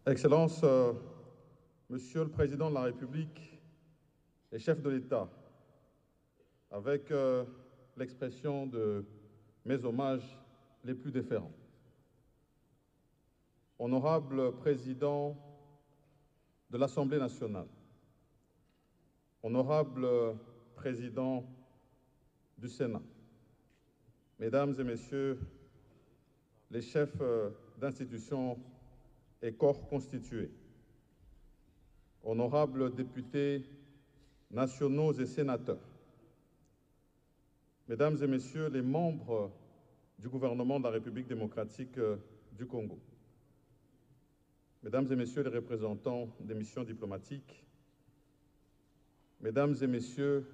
Excellences, Monsieur le Président de la République et chef de l'État, avec l'expression de mes hommages les plus déférents. Honorable Président de l'Assemblée nationale, Honorable Président du Sénat, Mesdames et Messieurs les chefs d'institutions et corps constitués, Honorables députés nationaux et sénateurs, Mesdames et Messieurs les membres du gouvernement de la République démocratique du Congo, Mesdames et Messieurs les représentants des missions diplomatiques, Mesdames et Messieurs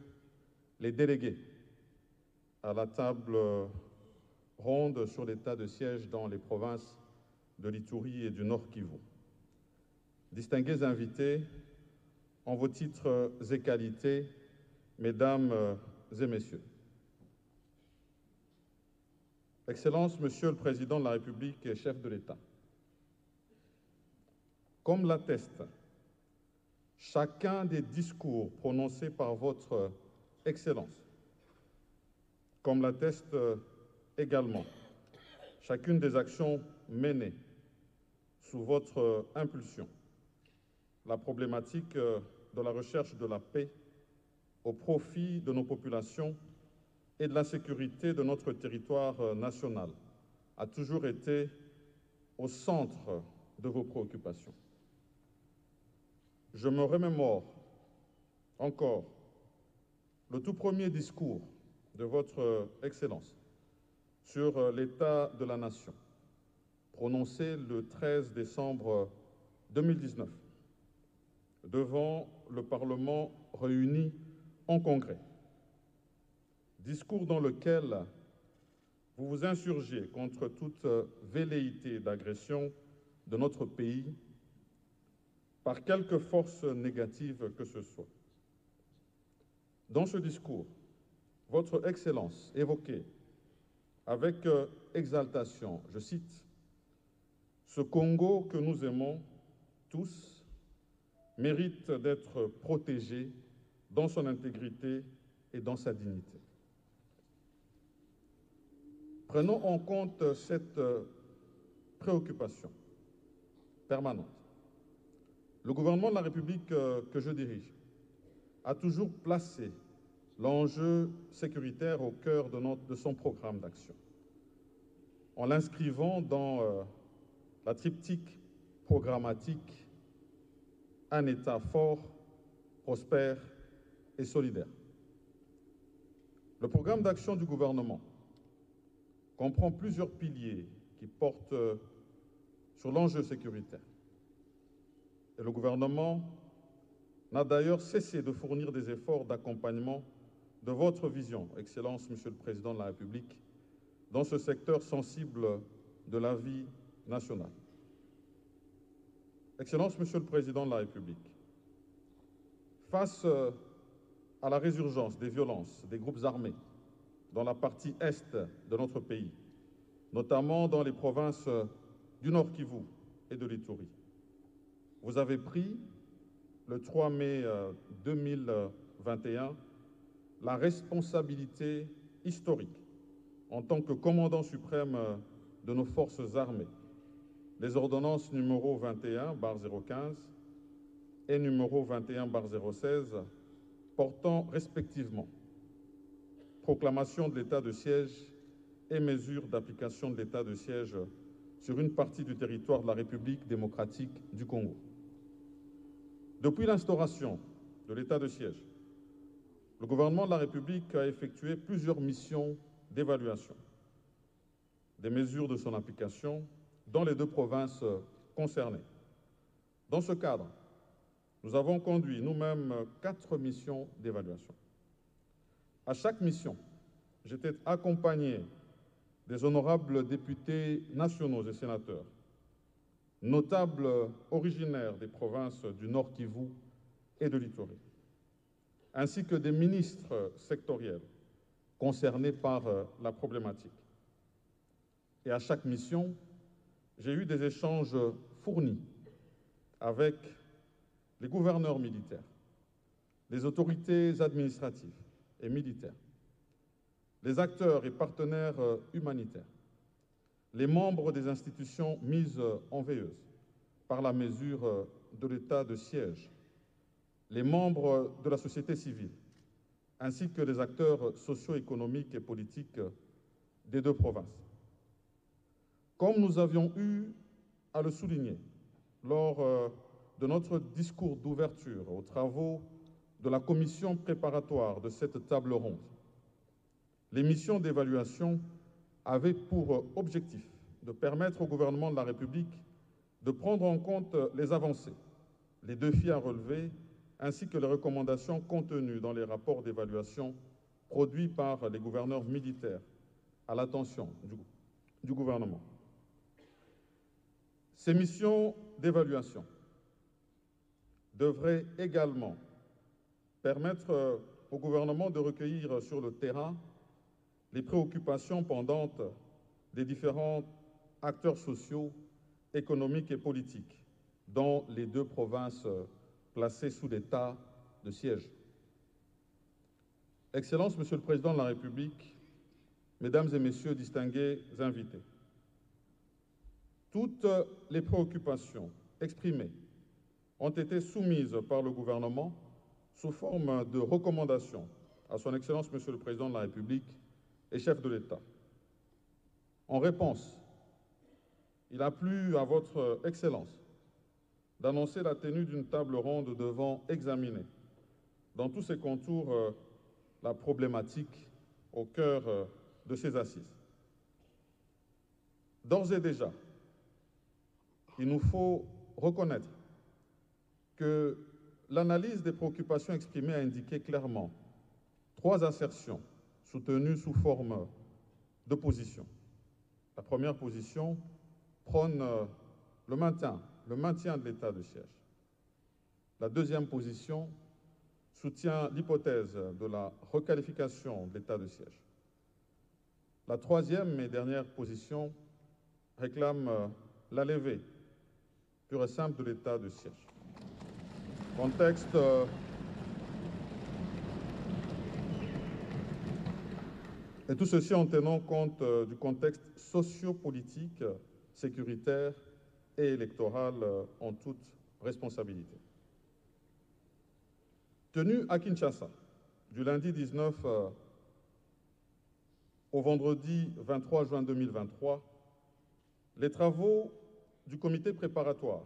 les délégués à la table ronde sur l'état de siège dans les provinces de l'Ituri et du Nord Kivu, distingués invités, en vos titres et qualités, Mesdames et Messieurs. Excellences, Monsieur le Président de la République et chef de l'État, comme l'atteste chacun des discours prononcés par votre Excellence, comme l'atteste également chacune des actions menées sous votre impulsion, la problématique de la recherche de la paix au profit de nos populations et de la sécurité de notre territoire national a toujours été au centre de vos préoccupations. Je me remémore encore le tout premier discours de votre Excellence sur l'état de la nation, prononcé le 13 décembre 2019 devant le Parlement réuni en congrès. Discours dans lequel vous vous insurgez contre toute velléité d'agression de notre pays par quelque force négative que ce soit. Dans ce discours, votre Excellence évoquait avec exaltation, je cite, « Ce Congo que nous aimons tous mérite d'être protégé dans son intégrité et dans sa dignité. » Prenons en compte cette préoccupation permanente. Le gouvernement de la République que je dirige a toujours placé l'enjeu sécuritaire au cœur de son programme d'action, en l'inscrivant dans la triptyque programmatique « Un État fort, prospère et solidaire ». Le programme d'action du gouvernement comprend plusieurs piliers qui portent sur l'enjeu sécuritaire. Et le gouvernement n'a d'ailleurs cessé de fournir des efforts d'accompagnement de votre vision, Excellence, Monsieur le Président de la République, dans ce secteur sensible de la vie nationale. Excellence, Monsieur le Président de la République, face à la résurgence des violences des groupes armés dans la partie est de notre pays, notamment dans les provinces du Nord Kivu et de l'Ituri, vous avez pris, le 3 mai 2021, la responsabilité historique en tant que commandant suprême de nos forces armées, les ordonnances numéro 21/015 et numéro 21/016 portant respectivement proclamation de l'état de siège et mesures d'application de l'état de siège sur une partie du territoire de la République démocratique du Congo. Depuis l'instauration de l'état de siège, le gouvernement de la République a effectué plusieurs missions d'évaluation des mesures de son application dans les deux provinces concernées. Dans ce cadre, nous avons conduit nous-mêmes 4 missions d'évaluation. À chaque mission, j'étais accompagné des honorables députés nationaux et sénateurs, notables originaires des provinces du Nord Kivu et de l'Ituri, ainsi que des ministres sectoriels concernés par la problématique. Et à chaque mission, j'ai eu des échanges fournis avec les gouverneurs militaires, les autorités administratives et militaires, les acteurs et partenaires humanitaires, les membres des institutions mises en veilleuse par la mesure de l'état de siège, les membres de la société civile, ainsi que les acteurs socio-économiques et politiques des deux provinces. Comme nous avions eu à le souligner lors de notre discours d'ouverture aux travaux de la commission préparatoire de cette table ronde, les missions d'évaluation avaient pour objectif de permettre au gouvernement de la République de prendre en compte les avancées, les défis à relever, ainsi que les recommandations contenues dans les rapports d'évaluation produits par les gouverneurs militaires à l'attention du gouvernement. Ces missions d'évaluation devraient également permettre au gouvernement de recueillir sur le terrain les préoccupations pendantes des différents acteurs sociaux, économiques et politiques dans les deux provinces placées sous l'état de siège. Excellences, Monsieur le Président de la République, Mesdames et Messieurs distingués invités, toutes les préoccupations exprimées ont été soumises par le gouvernement sous forme de recommandations à Son Excellence, Monsieur le Président de la République et chef de l'État. En réponse, il a plu à votre Excellence d'annoncer la tenue d'une table ronde devant examiner, dans tous ses contours, la problématique au cœur de ces assises. D'ores et déjà, il nous faut reconnaître que l'analyse des préoccupations exprimées a indiqué clairement 3 assertions soutenues sous forme de position. La première position prône le maintien de l'état de siège. La deuxième position soutient l'hypothèse de la requalification de l'état de siège. La troisième et dernière position réclame la levée pure et simple de l'état de siège. Contexte et tout ceci en tenant compte du contexte sociopolitique, sécuritaire et électoral en toute responsabilité. Tenu à Kinshasa, du lundi 19 au vendredi 23 juin 2023, les travaux du comité préparatoire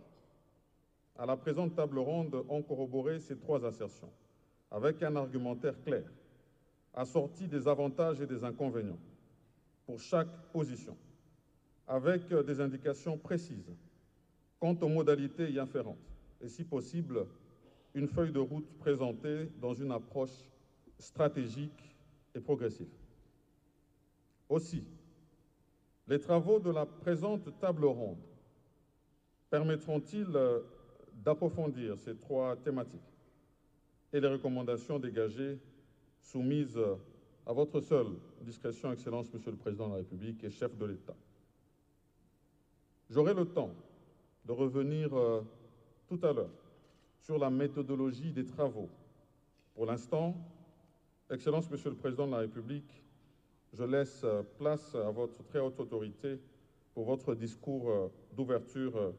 à la présente table ronde ont corroboré ces 3 assertions, avec un argumentaire clair, assorti des avantages et des inconvénients pour chaque position, avec des indications précises quant aux modalités y afférentes, et si possible, une feuille de route présentée dans une approche stratégique et progressive. Aussi, les travaux de la présente table ronde permettront-ils d'approfondir ces 3 thématiques et les recommandations dégagées soumises à votre seule discrétion, Excellence, Monsieur le Président de la République et chef de l'État. J'aurai le temps de revenir tout à l'heure sur la méthodologie des travaux. Pour l'instant, Excellence, Monsieur le Président de la République, je laisse place à votre très haute autorité pour votre discours d'ouverture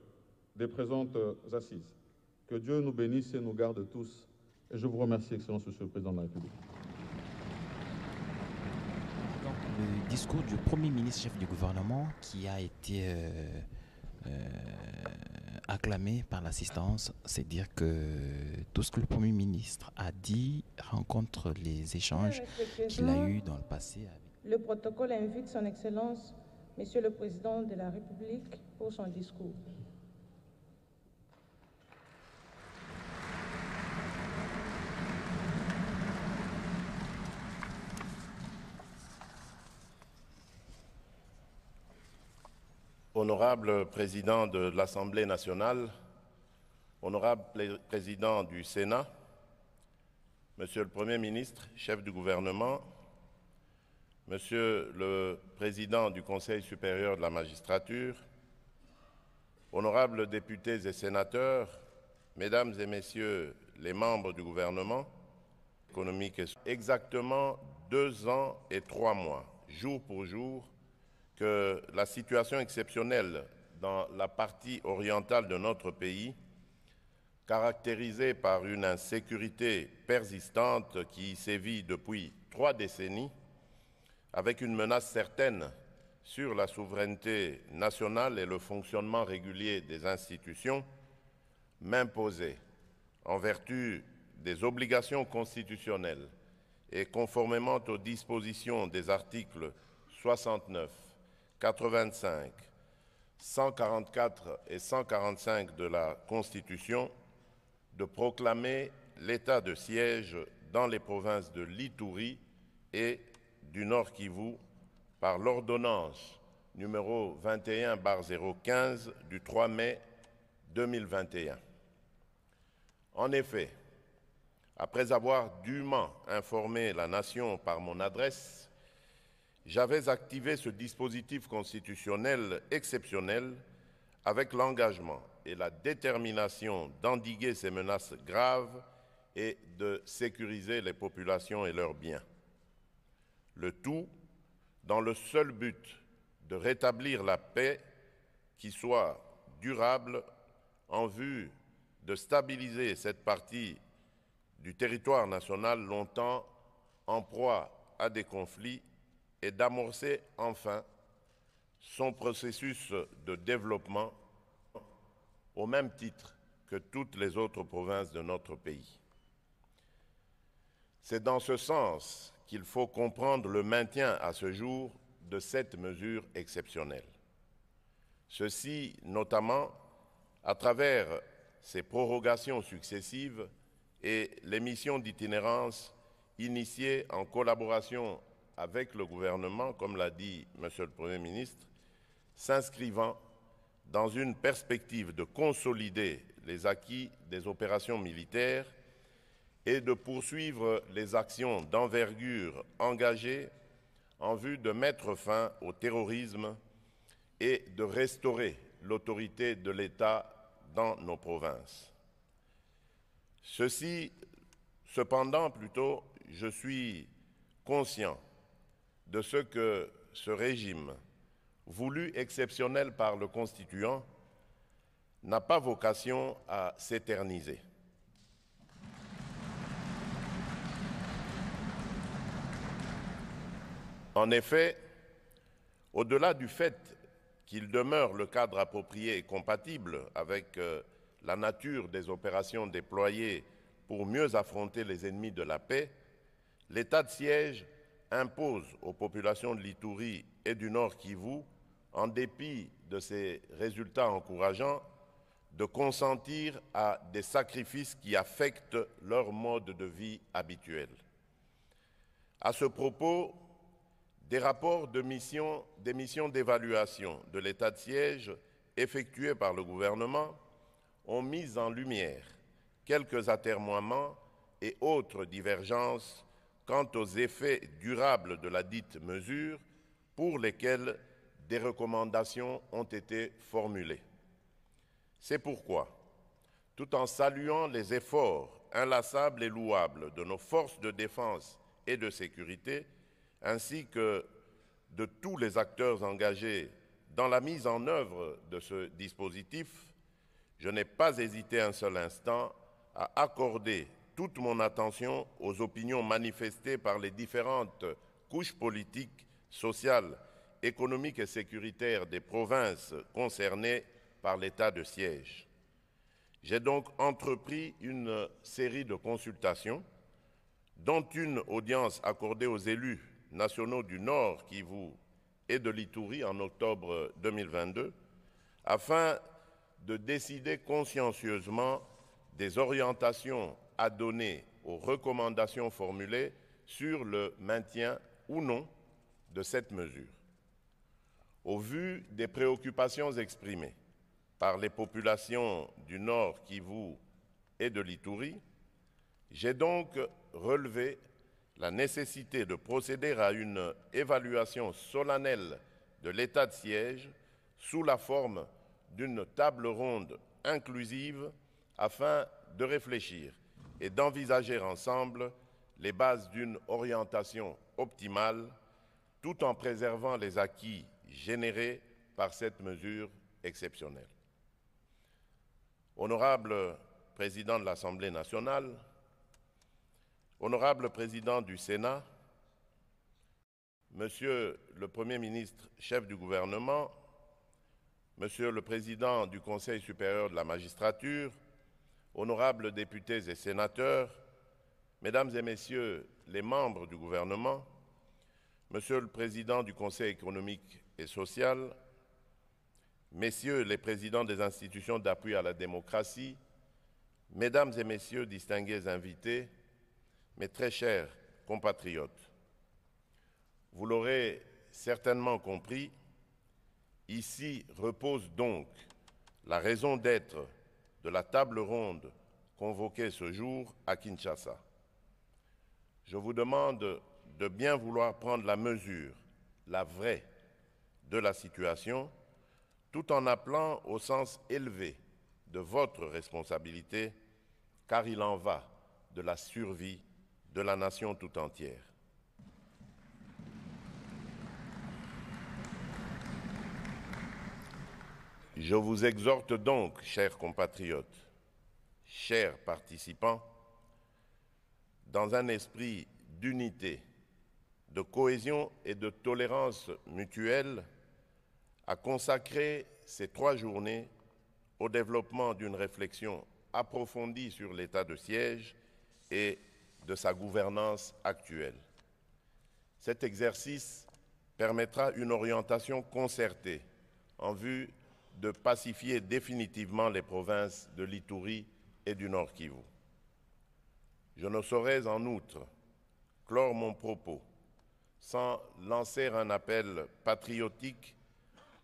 des présentes assises. Que Dieu nous bénisse et nous garde tous. Et je vous remercie, Excellence, Monsieur le Président de la République. Donc, le discours du Premier ministre, chef du gouvernement, qui a été acclamé par l'assistance, c'est dire que tout ce que le Premier ministre a dit rencontre les échanges qu'il a eus dans le passé. Le protocole invite son Excellence, Monsieur le Président de la République, pour son discours. Honorable Président de l'Assemblée nationale, Honorable Président du Sénat, Monsieur le Premier ministre, chef du gouvernement, Monsieur le Président du Conseil supérieur de la magistrature, honorables députés et sénateurs, Mesdames et Messieurs les membres du gouvernement économique, exactement 2 ans et 3 mois, jour pour jour, que la situation exceptionnelle dans la partie orientale de notre pays, caractérisée par une insécurité persistante qui sévit depuis 3 décennies, avec une menace certaine sur la souveraineté nationale et le fonctionnement régulier des institutions, m'imposait, en vertu des obligations constitutionnelles et conformément aux dispositions des articles 69, 85, 144 et 145 de la Constitution, de proclamer l'état de siège dans les provinces de l'Ituri et du Nord Kivu par l'ordonnance numéro 21/015 du 3 mai 2021. En effet, après avoir dûment informé la nation par mon adresse, j'avais activé ce dispositif constitutionnel exceptionnel avec l'engagement et la détermination d'endiguer ces menaces graves et de sécuriser les populations et leurs biens. Le tout dans le seul but de rétablir la paix qui soit durable en vue de stabiliser cette partie du territoire national longtemps en proie à des conflits et d'amorcer enfin son processus de développement au même titre que toutes les autres provinces de notre pays. C'est dans ce sens qu'il faut comprendre le maintien à ce jour de cette mesure exceptionnelle. Ceci notamment à travers ces prorogations successives et les missions d'itinérance initiées en collaboration avec le gouvernement, comme l'a dit Monsieur le Premier ministre, s'inscrivant dans une perspective de consolider les acquis des opérations militaires et de poursuivre les actions d'envergure engagées en vue de mettre fin au terrorisme et de restaurer l'autorité de l'État dans nos provinces. Cependant, je suis conscient de ce que ce régime, voulu exceptionnel par le Constituant, n'a pas vocation à s'éterniser. En effet, au-delà du fait qu'il demeure le cadre approprié et compatible avec la nature des opérations déployées pour mieux affronter les ennemis de la paix, l'état de siège impose aux populations de l'Ituri et du Nord Kivu, en dépit de ces résultats encourageants, de consentir à des sacrifices qui affectent leur mode de vie habituel. À ce propos, des rapports des missions d'évaluation de l'état de siège effectués par le gouvernement ont mis en lumière quelques atermoiements et autres divergences quant aux effets durables de la dite mesure, pour lesquels des recommandations ont été formulées. C'est pourquoi, tout en saluant les efforts inlassables et louables de nos forces de défense et de sécurité, ainsi que de tous les acteurs engagés dans la mise en œuvre de ce dispositif, je n'ai pas hésité un seul instant à accorder toute mon attention aux opinions manifestées par les différentes couches politiques, sociales, économiques et sécuritaires des provinces concernées par l'état de siège. J'ai donc entrepris une série de consultations, dont une audience accordée aux élus nationaux du Nord Kivu et de l'Ituri en octobre 2022, afin de décider consciencieusement des orientations à donner aux recommandations formulées sur le maintien ou non de cette mesure. Au vu des préoccupations exprimées par les populations du Nord Kivu et de l'Ituri, j'ai donc relevé la nécessité de procéder à une évaluation solennelle de l'état de siège sous la forme d'une table ronde inclusive afin de réfléchir et d'envisager ensemble les bases d'une orientation optimale tout en préservant les acquis générés par cette mesure exceptionnelle. Honorable Président de l'Assemblée nationale, Honorable Président du Sénat, Monsieur le Premier ministre, chef du gouvernement, Monsieur le Président du Conseil supérieur de la magistrature, honorables députés et sénateurs, Mesdames et Messieurs les membres du gouvernement, Monsieur le Président du Conseil économique et social, Messieurs les présidents des institutions d'appui à la démocratie, Mesdames et Messieurs distingués invités, mes très chers compatriotes, vous l'aurez certainement compris, ici repose donc la raison d'être de la table ronde convoquée ce jour à Kinshasa. Je vous demande de bien vouloir prendre la mesure, la vraie, de la situation, tout en appelant au sens élevé de votre responsabilité, car il en va de la survie de la nation tout entière. Je vous exhorte donc, chers compatriotes, chers participants, dans un esprit d'unité, de cohésion et de tolérance mutuelle, à consacrer ces 3 journées au développement d'une réflexion approfondie sur l'état de siège et de sa gouvernance actuelle. Cet exercice permettra une orientation concertée en vue de pacifier définitivement les provinces de l'Ituri et du Nord Kivu. Je ne saurais en outre clore mon propos sans lancer un appel patriotique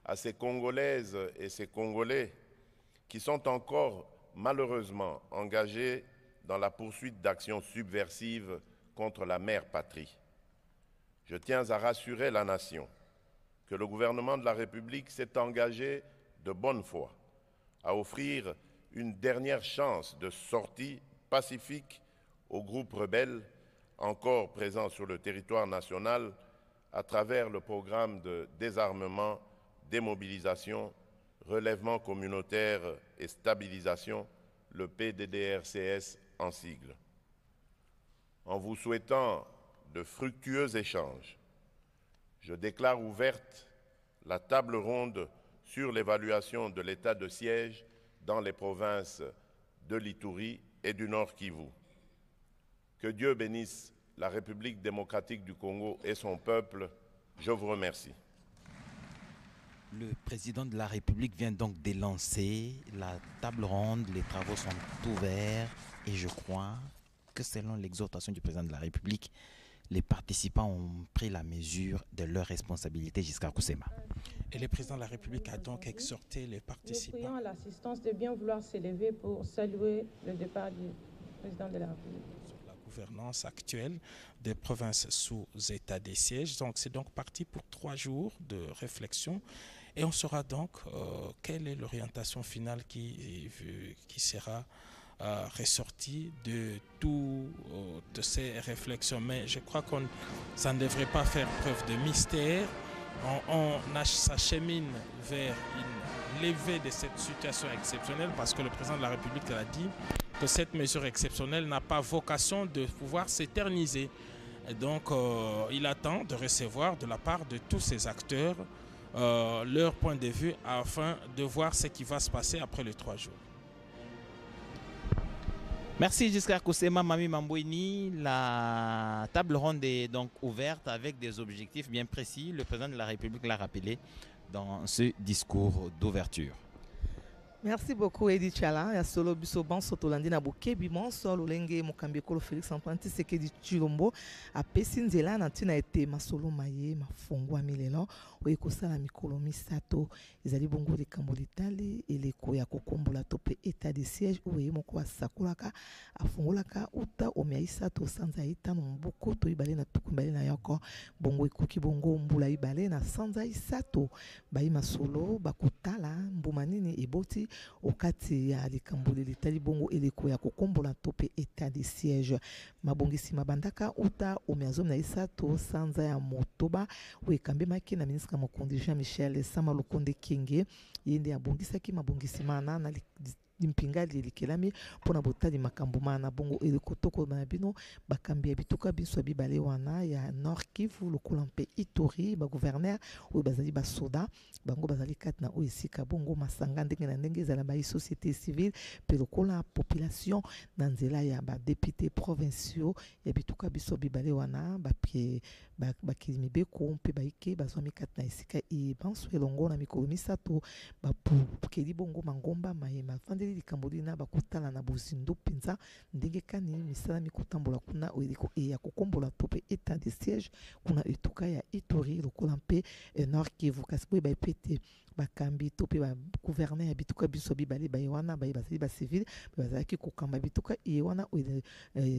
à ces Congolaises et ces Congolais qui sont encore malheureusement engagés dans la poursuite d'actions subversives contre la mère patrie. Je tiens à rassurer la nation que le gouvernement de la République s'est engagé de bonne foi à offrir une dernière chance de sortie pacifique aux groupes rebelles encore présents sur le territoire national à travers le programme de désarmement, démobilisation, relèvement communautaire et stabilisation, le PDDRCS en sigle. En vous souhaitant de fructueux échanges, je déclare ouverte la table ronde sur l'évaluation de l'état de siège dans les provinces de l'Ituri et du Nord Kivu. Que Dieu bénisse la République démocratique du Congo et son peuple. Je vous remercie. Le président de la République vient donc d'élancer la table ronde, les travaux sont ouverts et je crois que selon l'exhortation du président de la République, les participants ont pris la mesure de leurs responsabilités jusqu'à Kusema. Et le président de la République a donc exhorté les participants. Nous prions à l'assistance de bien vouloir s'élever pour saluer le départ du président de la République. Sur la gouvernance actuelle des provinces sous état des sièges. Donc c'est donc parti pour 3 jours de réflexion. Et on saura donc quelle est l'orientation finale qui sera ressortie de de ces réflexions. Mais je crois que ça ne devrait pas faire preuve de mystère. On s'achemine vers une levée de cette situation exceptionnelle parce que le président de la République l'a dit que cette mesure exceptionnelle n'a pas vocation de pouvoir s'éterniser. Et donc il attend de recevoir de la part de tous ces acteurs leur point de vue afin de voir ce qui va se passer après les 3 jours. Merci Giscard Kusema, Mami Mambouini. La table ronde est donc ouverte avec des objectifs bien précis. Le président de la République l'a rappelé dans ce discours d'ouverture. Merci beaucoup Edi Tchala. Ya solo biso ban sotolandi na bokebi monso lolenge mokambi ekolo Félix Antoine Tshisekedi Tshilombo apesi nzela na ntina ete masolo maye mafungwami lelo oyo kosala mikolo misato ezali bongo likambo litali eleko ya kokombola to mpe état de siège oyo moko asakolaka afungolaka uta omia isato sanza ya itano moboko toyibale na tuku mibale na yoko bongo ekoki bongo mbula ibale na sanza isato bayi masolo bakotala mbuma nini eboti okati ya likambo litali bongo eleko ya kokombola to mpe état de siège mabongisi mabandaka uta omia zomi na isato sanza ya motoba oyo ekambemaki na ministre mokonzi Jean-Michel Sama Lukonde Kenge yende abongisaki mabongisi mana na limpinga likelami mpona botali makambo mana bongo eleko tokoloba na bino bakambi ya bituka biso ya bibale wana ya Nord Kivu lokola mpe Ituri bagouverneur oyo bazali basoda bango bazali kati na oyo esika bongo masanga ndenge na ndenge ezala bayi société civile mpe lokola population na nzela ya badepute provinciaux ya bituka biso bibale wana bakili mibeko mpe baike bazwami kati na esika banso elongo na mikolo misato bapukeli bongo mangomba mayema afandeli likambo lina bakotala na bozindo mpenza ndenge kani misala mikotambola kuna oyeliko ya kokombola to mpe état de siège kuna etuka ya Ituri lokola mpe Nord Kivu kasi boye baepete bakambi to mpe bagouverneur ya bituka biso bibale baye wana baye bazali bacivile bazalaki kokamba bituka iye wana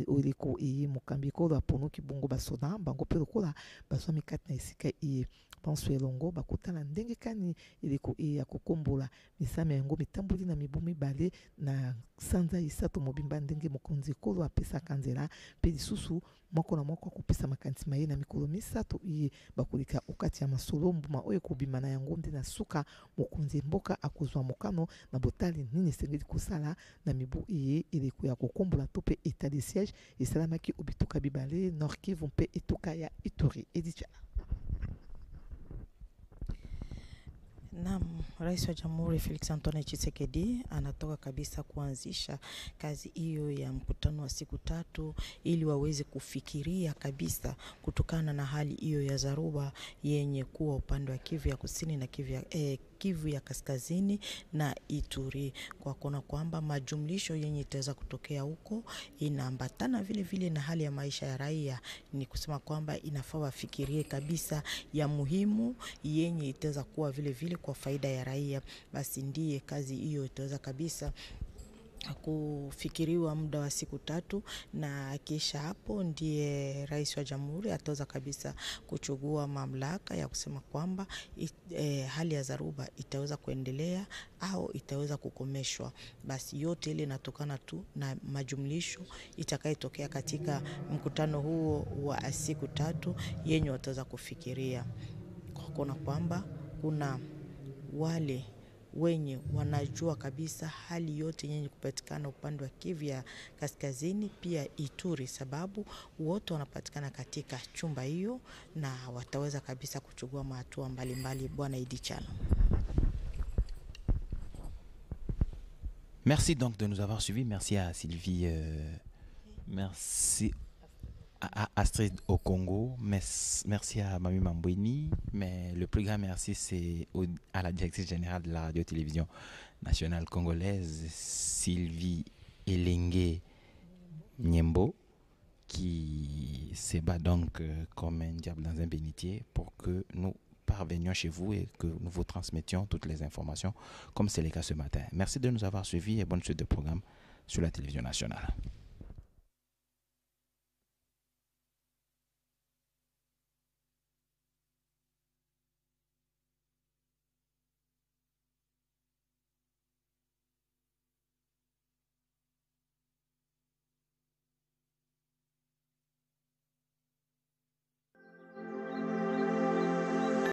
oyeleko eye mokambi ekolo aponoki bongo basoda bango mpe lokola bazwami kati na esika iye panso elongo bakotala ndenge kani eleko ya kokombola misala yango mitamboli na mibu mibale na sanza isato mobimba ndenge mokonzi ekolo apesaka nzela mpe lisusu moko na moko akopesa makanisi maye na mikolo misato iye bakoleka okati ya masolo mbuma oyo ekobima na yango nde na suka mokonzi mboka akozwa mokano na botali nini esengeli kosala na mibu iye eleko ya kokombola to mpe état de siège esalamaki obituka bibale Nord Kivu mpe etuka ya Ituri. Edicha Naam, Rais wa Jamhuri Felix Antoine Tshisekedi anatoka kabisa kuanzisha kazi hiyo ya mkutano wa siku 3 ili waweze kufikiria kabisa kutokana na hali hiyo ya dharuba yenye kuwa upande wa Kivu ya Kusini na Kivu ya Kaskazini na Ituri, kwa kuona kwamba majumlisho yenye itaweza kutokea huko inaambatana vile vile na hali ya maisha ya raia. Ni kusema kwamba inafaa wafikirie kabisa ya muhimu yenye itaweza kuwa vile vile kwa faida ya raia. Basi ndiye kazi hiyo itaweza kabisa kufikiriwa muda wa siku 3, na kisha hapo ndiye rais wa jamhuri ataweza kabisa kuchukua mamlaka ya kusema kwamba hali ya dharuba itaweza kuendelea au itaweza kukomeshwa. Basi yote ile inatokana tu na majumlisho itakayotokea katika mkutano huo wa siku 3 yenye wataweza kufikiria, kwa kuona kwamba kuna wale wenye wanajua kabisa hali yote yenye kupatikana upande wa Kivu ya Kaskazini pia Ituri, sababu wote wanapatikana katika chumba hiyo na wataweza kabisa kuchukua hatua mbalimbali. Bwana Idichala. Merci donc de nous avoir suivis. Merci à Sylvie. Merci à Astrid au Congo. Merci à Mami Mambouini. Mais le plus grand merci, c'est à la directrice générale de la radio-télévision nationale congolaise, Sylvie Elengue Nyembo, qui se bat donc comme un diable dans un bénitier pour que nous parvenions chez vous et que nous vous transmettions toutes les informations, comme c'est le cas ce matin. Merci de nous avoir suivis et bonne suite de programme sur la télévision nationale.